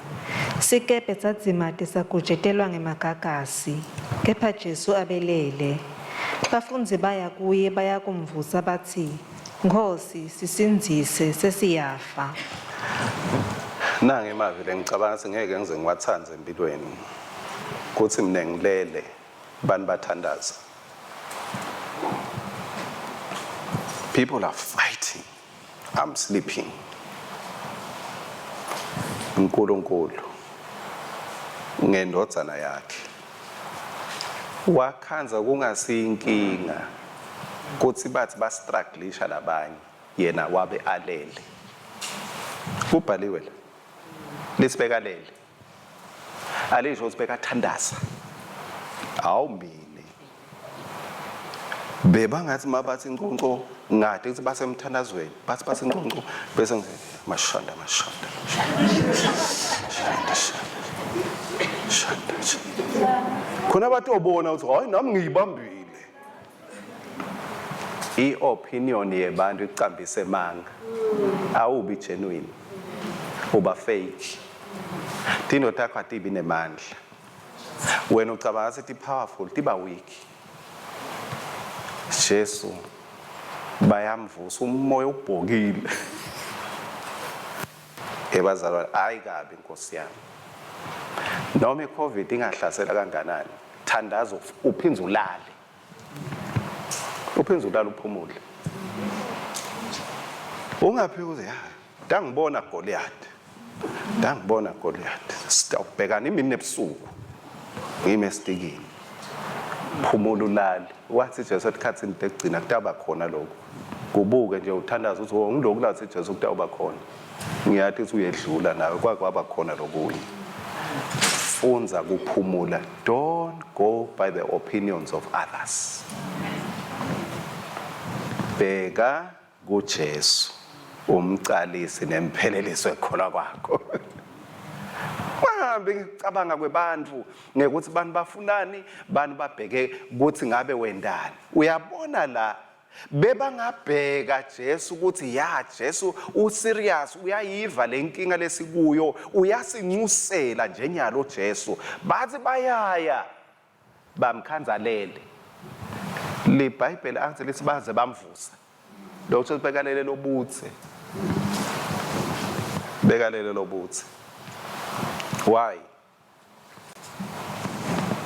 sikepe sadzimate sagujetelwa ngemagagasi kepha Jesu abelele bafundzi baya kuye bayakumvusa bathi Nkosi sisinzise sesiyafa. Nange emavi lengicabanga singeke ngize ngiwathanze empilweni kuthi mina ngilele bani bathandaza. People are fighting. I'm sleeping. uNkulunkulu ngendodzana yakhe wakhanza kungasiyinkinga kuthi bathi bastrugglisha labanye yena wabe alele. Kubhaliwe la lisibekalele alisho ukuthi bekathandaza awumile bebangathi mabathi inconco ngade ukuthi basemthandazweni bathi basenconco bese ngithi mashanda khona bathi obona ukuthi hayi nami ngiyibambile. I-opinion yebantu icambise manga awubi genuine uba fake. Tindoda yakho atibi nemandla wena ucabanga ukuthi powerful tiba weak. Jesu bayamvusa umoya ubhokile ebazalwane ayikabi Nkosi yami noma iCovid ingahlasela kanganani thandaza uphinze ulale uphumule ungaphi uze dangibona Goliath sitawubhekana imini ebusuku ngime esitikini phumula ulale wathi Jesu esikhathini tekugcina kutaba khona lokho kubuke nje uthandaza ukuthi ngiloku lathi Jesu kutaba khona ngiyathi ukuthi uyedlula nawe kwaba khona lokunye. Funza kuphumula. Don't go by the opinions of others. Bheka kuJesu umcalisi nempheleliso ekhona kwakho. Wahambe ngicabanga kwebantu ngekuthi bani bafunani bani babheke ukuthi ngabe wendani. Uyabona la bebangabheka Jesu ukuthi ya Jesu userious uyayiva lenkinga lesikuyo uyasincusela njenyalo Jesu bathi bayaya bamkhanzalele. LeBhayibheli athi lithi baze bamvusa lokho bekalele lobuthe why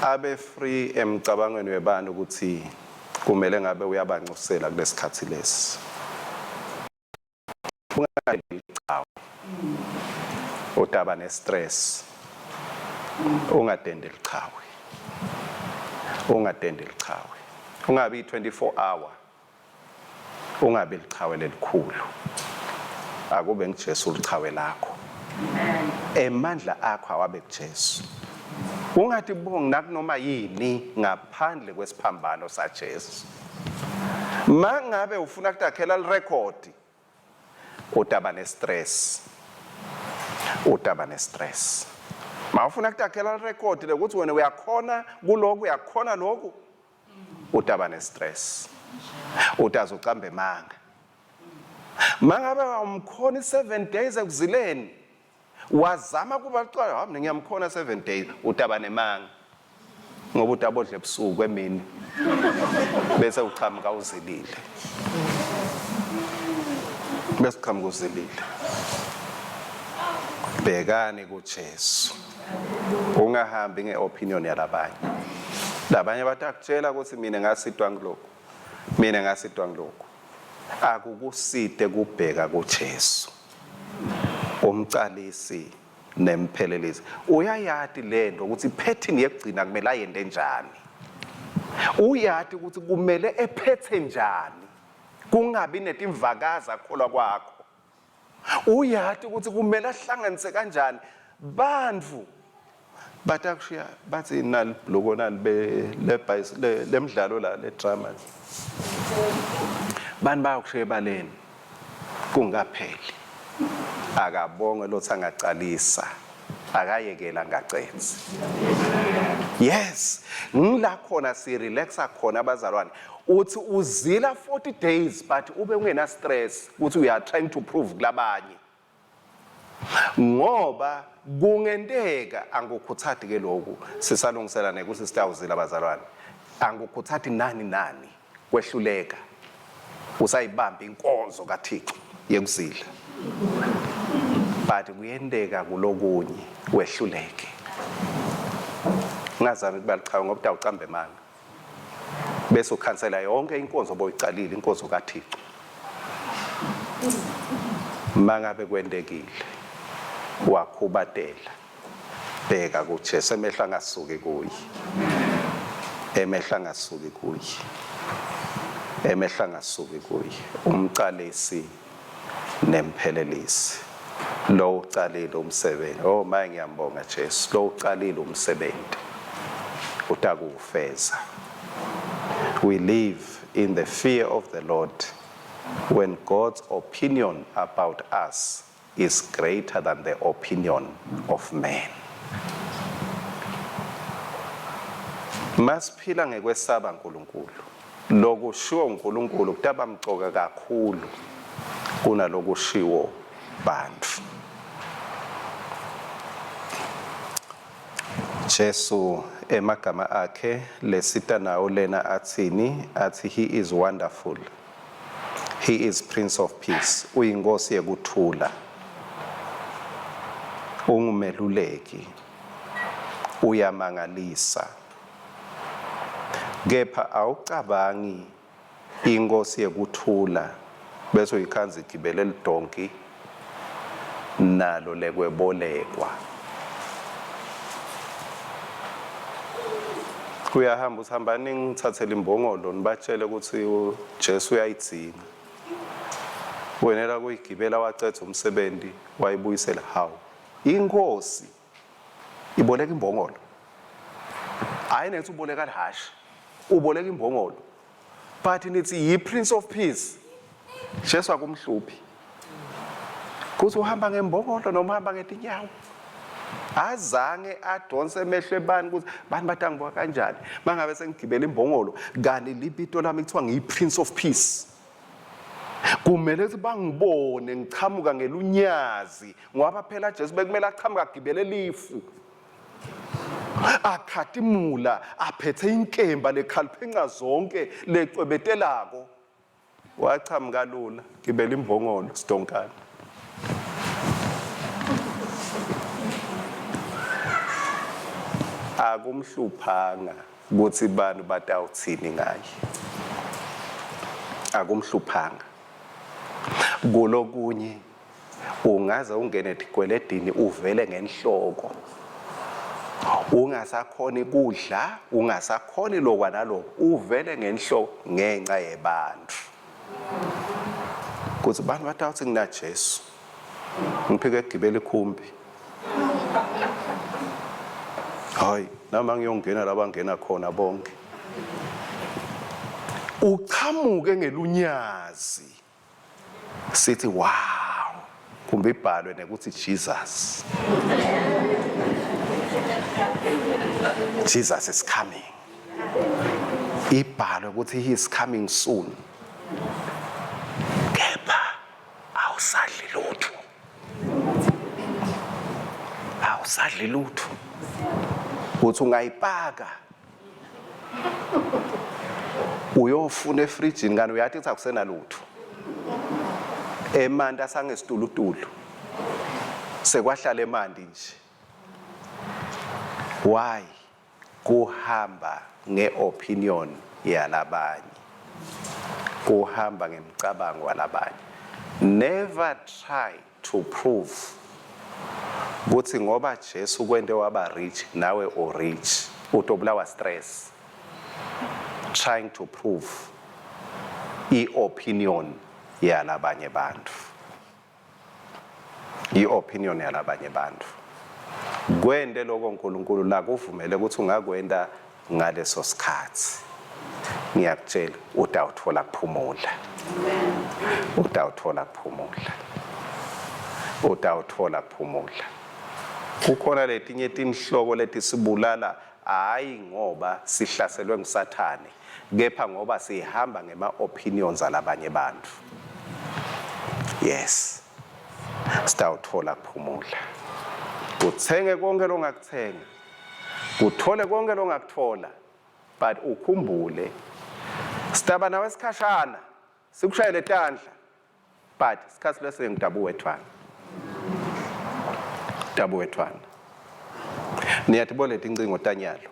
abe free emcabangweni webantu ukuthi kumele ngabe uyabancusela kulesikhathi lesi ungayicawa udaba nestress ungadendeli chawe ungabi 24 hour ungabe lichawe lelikhulu akube ngiJesu lichawe lakho emandla akho awabe kuJesu ungathi bonke nakunoma yini ngaphandle kwesiphambano saJesu. Mangabe ufuna kutakhela irecord utaba nestress mawufuna kutakhela irecord lokuthi wena uyakhona kuloko uyakhona lokho utaba nestress utazucamba emanga mangabe umkhona 7 days ekuzileni wazama kuba qala mina ngiyamkhona 7 days utaba nemanga ngoba utabodle ebusuku emini bese uchamuka uzilile bese uchamuka uzilile. Bhekani kuJesu, ungahambi ngeopinion yalabanye. Labanye batakutshela ukuthi mina ngasidwa ngilokho, mina ngasidwa ngilokho. Akukuside kubheka kuJesu, umcalisi nemphelelisi. Uyayathi lento ukuthi pattern yekugcina kumele ayende njani, uyathi ukuthi kumele ephethe njani, kungabi netimvakaza kholwa kwakho. Uyathi ukuthi kumele ahlanganise kanjani bandvu batakushiya bathi nali bloko nali lemidlalo la le drama bani bayokushiya baleni kungapheli. Akabonge lothi angacalisa, akayekela ngacenzi. Yes, ngila khona si relaxa khona abazalwane. Uthi uzila 40 days but ube ungena stress ukuthi we are trying to prove kulabanye. Ngoba kungenteka angukhuthati ke lokhu sisalungiselana ukuthi sitawuzila abazalwane. Angukhuthati nani kwehluleka usayibamba inkonzo kaThixo yekuzila. But kuyenteka kulokunye wehluleke. Ngazami ukubalichaza ngoba utawucamba emanga. Bese ukhansela yonke inkonzo boyicalile inkonzo kaThixo. Mangabe kwendekile wakhubatela bheka kuJesu, emehla ngasuki kuye, emehla ngasuki kuye, emehla ngasuki kuye, umcalisi nemphelelisi. Lo ucalile umsebenzi. Oh maye ngiyambonga Jesu, lo ucalile umsebenzi utakuwufeza. We live in the fear of the Lord when God's opinion about us is greater than the opinion of man. Masiphila ngekwesaba uNkulunkulu, lokushiwo uNkulunkulu kutaba mcoka kakhulu kunalokushiwo bantu. Jesu emagama akhe lesita nawo lena athini, athi he is wonderful, he is Prince of Peace, uyinkosi yekuthula, ungumeluleki, uyamangalisa. Kepha awucabangi inkosi yekuthula bese uyikhanza igibele lidonki nalo lekwebolekwa. Uyahamba usihamba ningithathele imbongolo nibatshele ukuthi uJesu uyayidzinga. Wenela kuyigibela wacetha umsebenzi wayibuyisela hawu. Inkosi iboleka imbongolo. Hayi nethi uboleka lihashi, uboleka imbongolo. But nithi yi Prince of Peace. Jesu akumhluphi. Kuthi uhamba ngembongolo noma uhamba ngetinyawo. Azange adonse emehlwe bani ukuthi bani batangibuka kanjani mangabe sengigibela imbongolo kanti libito lami kuthiwa ngiyi Prince of Peace. Kumele ukuthi bangibone ngichamuka ngelunyazi ngoba phela Jesu bekumele achamuka agibele lifu, akhatimula aphethe inkemba lekhaliphenqa zonke lecwebetelako, wachamuka lula gibela imbongolo sidonkana. Akumhluphanga ukuthi abantu batawuthini ngaye, akumhluphanga. Kulokunye ungaze ungene etigweledini uvele ngenhloko, ungasakhona kudla, ungasakhona lokwa nalokho, uvele ngenhloko ngenxa yebantu. Kuthi abantu batawuthi ngina Jesu ngiphike egibela ikhumbi. Hayi, nama ngiyongena labangena khona bonke. Uchamuke ngelunyazi. Sithi wow, kumbe ibhalwe nekuthi Jesus. Jesus is coming. Ibhalwe ukuthi he is coming soon. Kepha awusadli lutho. Awusadli lutho. Uthi ungayipaka uyofuna efrijini kanti uyathi kuthi akusenalutho emanti asangesitulutulu sekwahlala emanti nje. Why? Kuhamba ngeopinion yalabanye, kuhamba ngemcabango walabanye. Never try to prove ukuthi ngoba Jesu kwente waba rich nawe o rich, utobulawa stress trying to prove i-opinion yalabanye bantu, i-opinion yalabanye bantu. Kwende lokho uNkulunkulu la kuvumele ukuthi ungakwenda ngaleso sikhathi. Ngiyakutshela utawuthola kuphumula. Utawuthola kuphumula. Utawuthola kuphumula. Kukhona letinye inhloko leti sibulala hayi ngoba sihlaselwe nguSathane, kepha ngoba sihamba ngema-opinions alabanye bantu. Yes. Sitawuthola kuphumula. Uthenge konke longakuthenga, uthole konke longakuthola, but ukhumbule sitaba nawe isikhashana sikushayele tandla, but isikhathi lesi ngidabu wethwana. Dabu wethwana. Niyatibole tincingo tanyalo.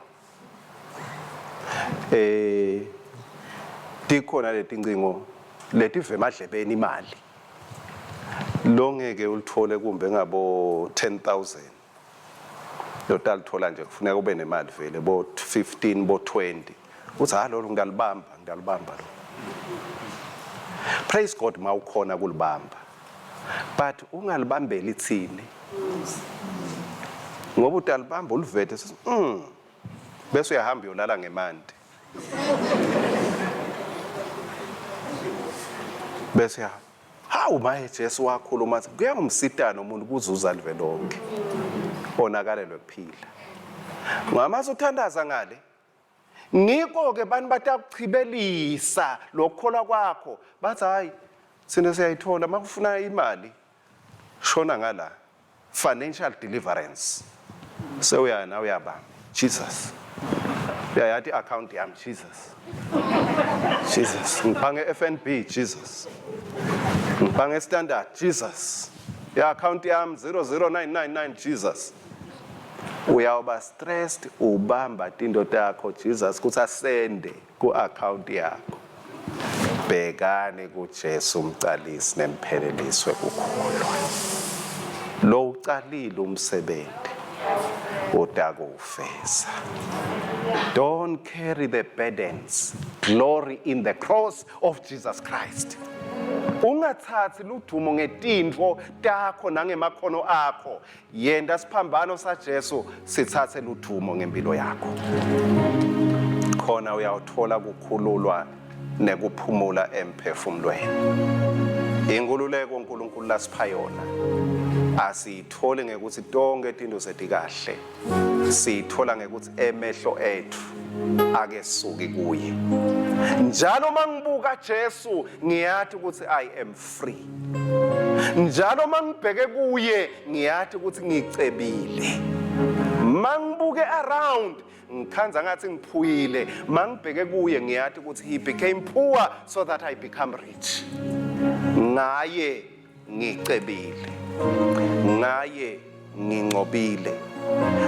Tikhona letincingo letive emadlebeni imali. Longeke ulithole kumbe ngabo 10,000. Lotalithola nje kufuneka ube nemali vele bo 15 bo 20. Uthi lo ngalibamba lo. Praise God mawukhona kulibamba. But ungalibambeli ithini. Ngoba utalibamba ulivete bese uyahamba uyolala ngemanti. Bese hawu maye Jesu wakhuluma athi kuyangumsitana umuntu kuzuza live lonke onakalelwe kuphila. Ngamazi uthandaza ngale ngiko ke bani batakuchibelisa lokholwa kwakho bathi hayi sine siyayithola makufuna imali shona ngala financial deliverance sewuyana uyaba Jesus yathi account yami Jesus ngiphange FNB Jesus ngiphange Standard Jesus ya account yami 00999 Jesus. Uyawuba stressed ubamba tinto takho Jesus kuthi asende ku account yakho. Bhekane kuJesu umcalisi nemphelelisi wekukholwa. Lo ucalile umsebenzi utakufeza. Don't carry the burdens. Glory in the cross of Jesus Christ. Ungathathi ludumo ngetinto takho nangemakhono akho. Yenda siphambano saJesu sithathe ludumo ngempilo yakho. Khona uyawuthola ukukhululwa nekuphumula emphefumulweni. Inkululeko uNkulunkulu lasipha yona asiyithole ngekuthi tonke izinto zethu kahle. Siyithola ngekuthi emehlo ethu ake suki kuye. Njalo mangibuka Jesu ngiyathi ukuthi I am free. Njalo mangibheke kuye ngiyathi ukuthi ngicebile. Mangibuke around ngikhanza ngathi ngiphuyile. Mangibheke kuye ngiyathi ukuthi he became poor so that I become rich. Ngaye ngicebile. Ngaye nginqobile.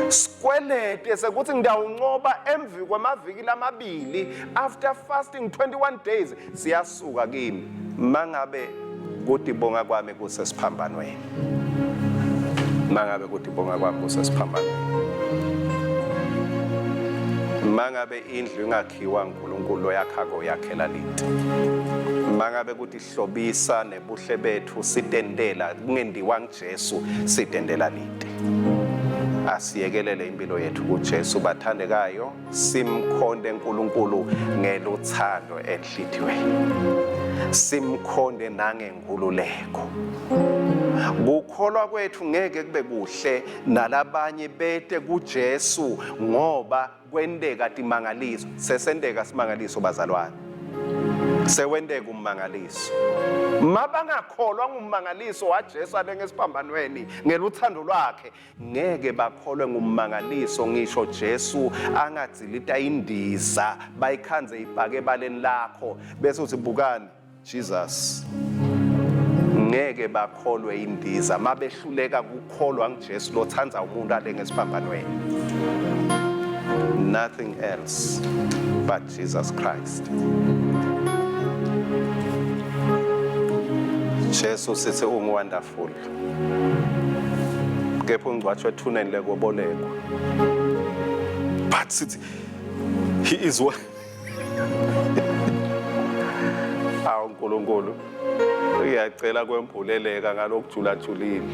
Sikwelete sekuthi ngidawunqoba emvi kwamaviki lamabili after fasting 21 days siyasuka kimi mangabe kuthi bonga kwami kusesiphambanweni. Mangabe kuthi bonga kwami kusesiphambanweni. Mangabe indlu ingakhiwa uNkulunkulu yakhako yakhela lithi. Mangabe kuthi hlobisa nebuhle bethu sitendela kungendiwa ngeJesu sitendela lithi. Asiyekelele impilo yethu kuJesu bathandekayo simkhonde uNkulunkulu ngeluthando enhlithiweni. Simkhonde nangenkululeko. Ukukholwa kwethu ngeke kube kuhle nalabanye bete kuJesu ngoba kwendeka timangaliso sesendeka simangaliso bazalwane. sewendeka ummangaliso. Mabangakholwa ngummangaliso waJesu ale ngesiphambanweni ngeluthando lwakhe, ngeke bakholwe ngummangaliso ngisho Jesu angadzilita indiza bayikhanze ibhake ebaleni lakho bese uthi bukani Jesus. Ngeke bakholwe indiza mabehluleka ukukholwa nguJesu lothandza umuntu ale ngesiphambanweni. Nothing else but Jesus Christ. Jesu sithi wonderful. Kepha ungcwatshwe ethuneni lekoboleko. But sithi he is what? Awu uNkulunkulu uyacela kwembuleleka ngalokujulajulile.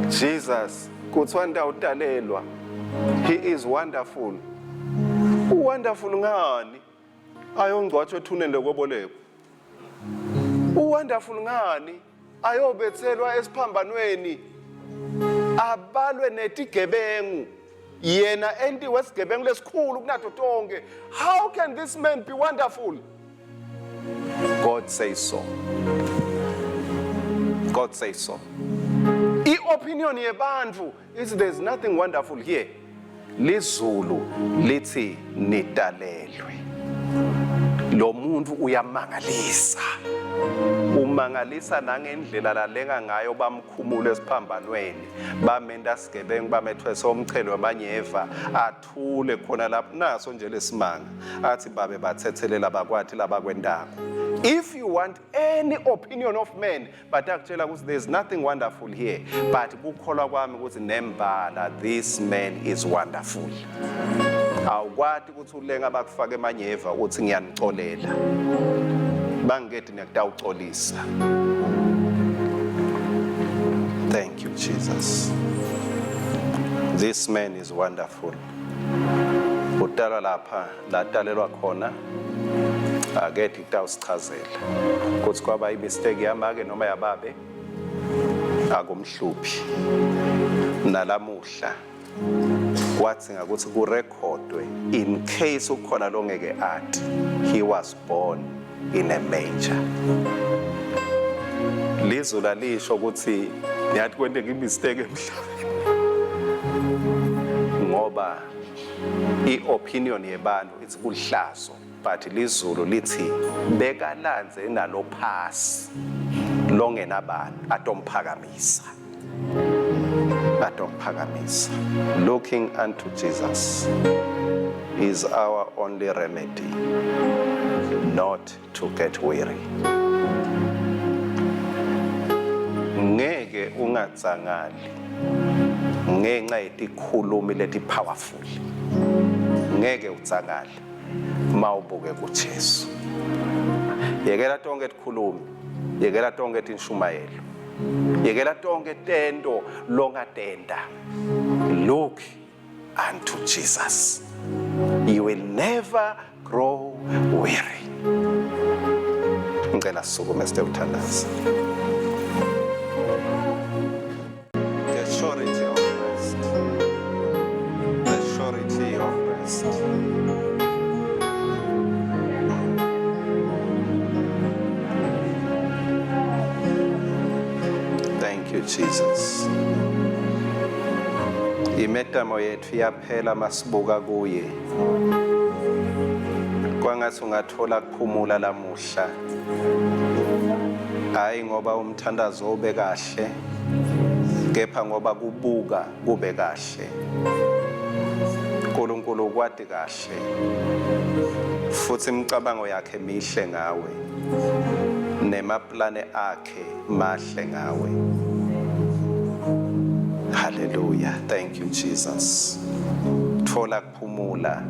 Jesus kuthiwa ndawudalelwa. He is wonderful. Wonderful ngani? Ayongcwatshwe ethuneni lekoboleko. Wonderful ngani? Ayobethelwa esiphambanweni. Abalwe netigebengu. Yena enti wesigebengu lesikhulu kunato tonke. How can this man be wonderful? God says so. God says so. I-opinion yebantu is there's nothing wonderful here. Lizulu lithi nidalelwe. Lo muntu uyamangalisa. Umangalisa nangendlela lalenga ngayo bamkhumula esiphambanweni. Bamenda sigebengu bamethwe somchelo wamanyeva athule khona lapho naso nje lesimanga. Athi babe bathethelela bakwathi labakwendako. If you want any opinion of men, but akutshela ukuthi there's nothing wonderful here, but kukholwa kwami ukuthi nembala this man is wonderful. Awukwati ukuthi ulenga bakufaka emanyeva uthi ngiyanicolela. Bangeti nekutawucolisa. Thank you Jesus. This man is wonderful. Udala lapha latalelwa khona. Akethi kutawusichazela ukuthi kwaba imistake yamake noma yababe akumhluphi. Nalamuhla kwathi ngakuthi kurekhodwe in case ukhona longeke athi he was born in a manger. Lizula lisho ukuthi niyathi kwendeka imistake emhlabeni ngoba i-opinion yebantu ithi kuhlazo. But lizulu lithi bekalanze nalo phasi longena abantu atomphakamisa. Looking unto Jesus is our only remedy, not to get weary. Ngeke ungatsangali ngenxa yetikhulumi leti powerful. Ngeke utsangali mawubuke kuJesu. Yekela tonke tikhulumi, yekela tonke tinshumayelo, yekela tonke tento longatenda. Look unto Jesus. You will never grow weary. Ngicela sisukume sithe uthandaza. The surety of rest. The surety of rest. Jesus. Imetamo yethu yaphela masibuka kuye. Kwangathi ungathola kuphumula lamuhla. Hayi ngoba umthandazo ube kahle, kepha ngoba kubuka kube kahle. uNkulunkulu kwati kahle. Futhi imicabango yakhe mihle ngawe. Nemaplane akhe mahle ngawe. Hallelujah. Thank you Jesus. Thola kuphumula.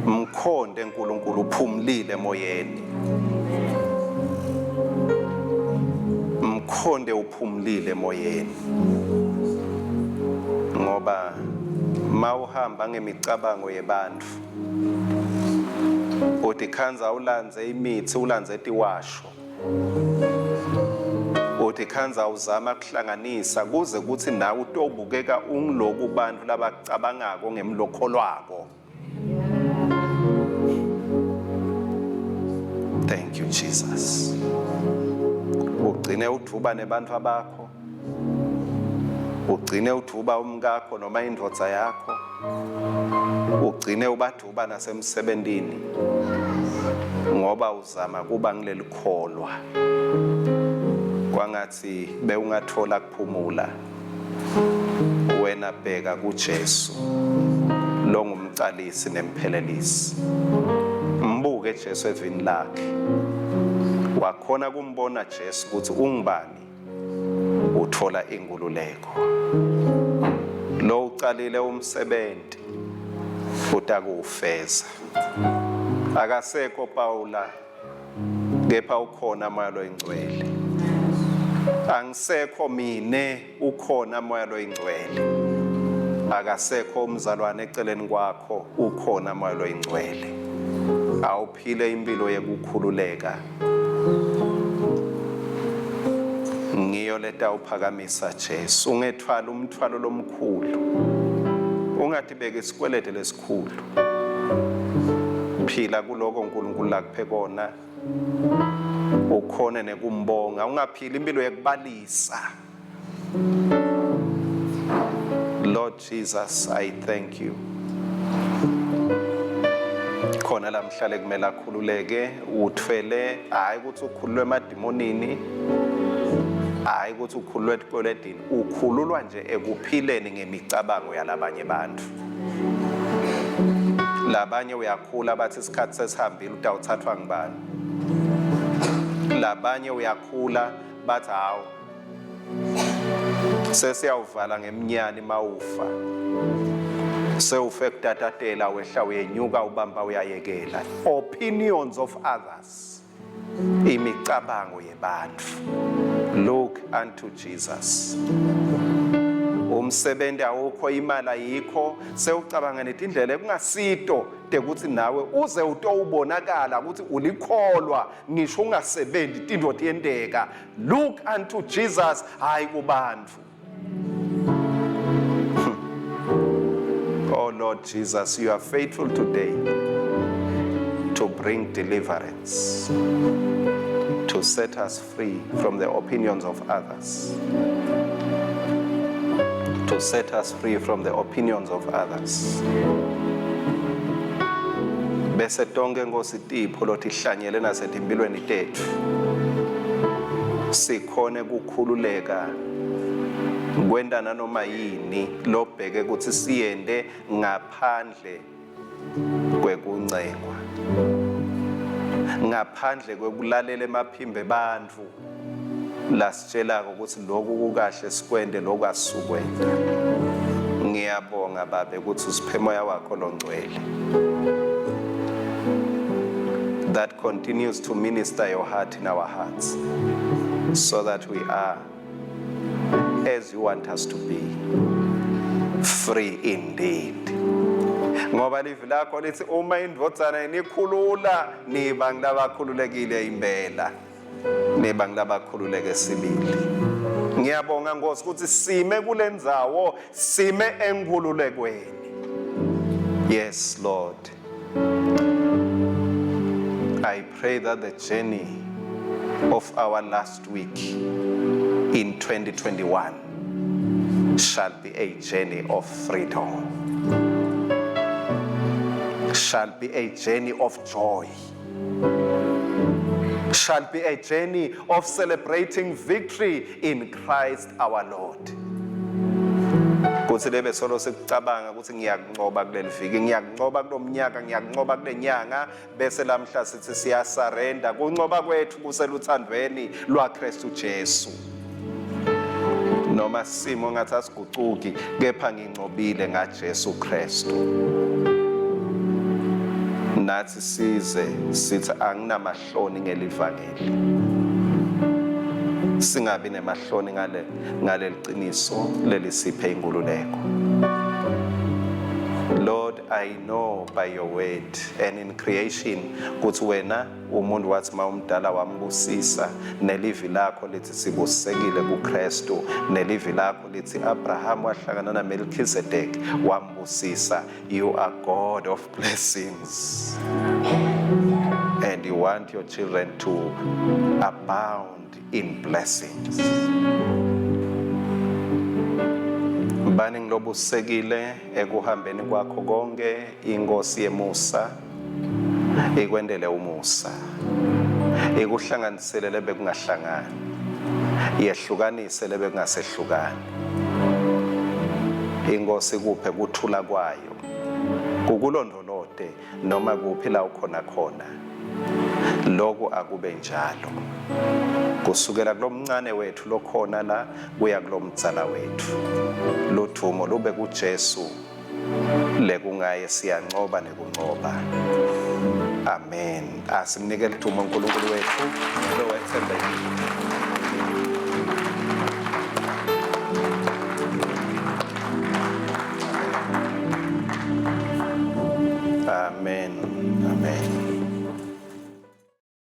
Mkhonde uNkulunkulu uphumlile emoyeni. Mkhonde uphumlile emoyeni. Ngoba mawuhamba ngemicabango yebantu uthi khanza ulanze imithi ulanze tiwasho uthi khanza uzama kuhlanganisa kuze kuthi nawe utobukeka ungiloku bantu labacabangako ngemlokho lwako Thank you, Jesus. Ugcine uthuba nebantwa bakho. Ugcine uthuba umkakho noma indvodza yakho. Ugcine ubathuba nasemsebentini. Ngoba uzama kuba ngileli kholwa. Kwangathi bewungathola kuphumula. Wena bheka kuJesu. Lo ngumcalisi nemphelelisi. Mbuke Jesu evini lakhe. Wakhona kumbona Jesu ukuthi ungubani. Uthola ingululeko. Lo ucalile umsebenzi utakuwufeza. Akasekho Paula kepha ukhona moya loyingcwele. Angisekho mine ukhona moya loyingcwele. Akasekho umzalwane eceleni kwakho ukhona moya loyingcwele. Awuphile impilo yokukhululeka. Ngiyo leta uphakamisa Jesu. Ungethwala umthwalo lomkhulu. Ungatibeka isikwelede lesikhulu. Phila kuloko uNkulunkulu lakuphe kona. Ukhona nekumbonga. Ungaphili impilo yokubalisa. Lord Jesus, I thank you. Khona la mhlale kumele akhululeke, uthwele, hayi ukuthi ukhululwe emadimonini, hayi ukuthi ukhululwe ekweledini, ukhululwa nje ekuphileni ngemicabango yalabanye bantu. Labanye uyakhula bathi isikhathi sesihambile utawuthathwa ngibani. Labanye uyakhula bathi hawo sesiyawuvala ngeminyani mawufa. Sewufe kudatatela wehla uyenyuka ubamba uyayekela. Opinions of others. Imicabango yebantu. Look unto Jesus. Umsebenzi awukho, imali ayikho, sewucabanga netindlela ekungasito ukuthi nawe uze utowubonakala ukuthi ulikholwa ngisho ungasebenzi into tiyendeka. Look unto Jesus, hayi kubantu. Oh Lord Jesus, you are faithful today to bring deliverance, to set us free from the opinions of others, to set us free from the opinions of others. Bese tonke Nkosi tipho lotihlanyele nasetimpilweni tethu sikhone kukhululeka kwenda nanoma yini lobheke ukuthi siyende ngaphandle kwekuncengwa, ngaphandle kwekulalela emaphimbo bantu lasitshelako ukuthi lokhu kukahle sikwende lokhu asisukwenda. Ngiyabonga Baba ukuthi usiphe moya wakho longcwele that continues to minister your heart in our hearts, so that we are as you want us to be, free indeed. Ngoba livi lakho lithi uma indvodzana inikhulula niba ngilabakhululekile impela, niba ngilabakhululeke sibili. Ngiyabonga Nkosi ukuthi sime kule ndzawo, sime enkululekweni. Yes Lord, I pray that the journey of our last week in 2021 shall be a journey of freedom, shall be a journey of joy, shall be a journey of celebrating victory in Christ our Lord. Kuthi lebe solo sikucabanga ukuthi ngiyakunqoba kuleli viki, ngiyakunqoba kulomnyaka, ngiyakunqoba kule nyanga, bese lamhla sithi siyasarenda kunqoba kwethu kuseluthandweni lwaKristu Jesu. Noma simo ngathi asigucuki, kepha nginqobile ngaJesu Kristu. Nathi size sithi anginamahloni ngelivangeli. Singabi nemahloni ngale liqiniso lelisiphe inkululeko. Lord, I know by your word and in creation ukuthi wena umuntu wathi mawumdala wambusisa, nelivi lakho lithi sibusekile kuKristu, nelivi lakho lithi Abraham wahlangana naMelchizedek wambusisa. You are God of blessings and and you want your children to abound in blessings. Bani ngilobusekile ekuhambeni kwakho konke, inkosi yemusa ikwendele umusa, ikuhlanganisele lebe kungahlangani, yehlukanise lebe kungasehlukani. Inkosi kuphe kuthula kwayo, kukulondolote noma kuphi la ukhona khona. Lokho akube njalo, kusukela kulomncane wethu lokhona la kuya kulomdzala wethu. Ludumo lube kuJesu, lekungaye siyancoba nekuncoba. Amen. Asimnikele udumo uNkulunkulu wethu lo wethembekile.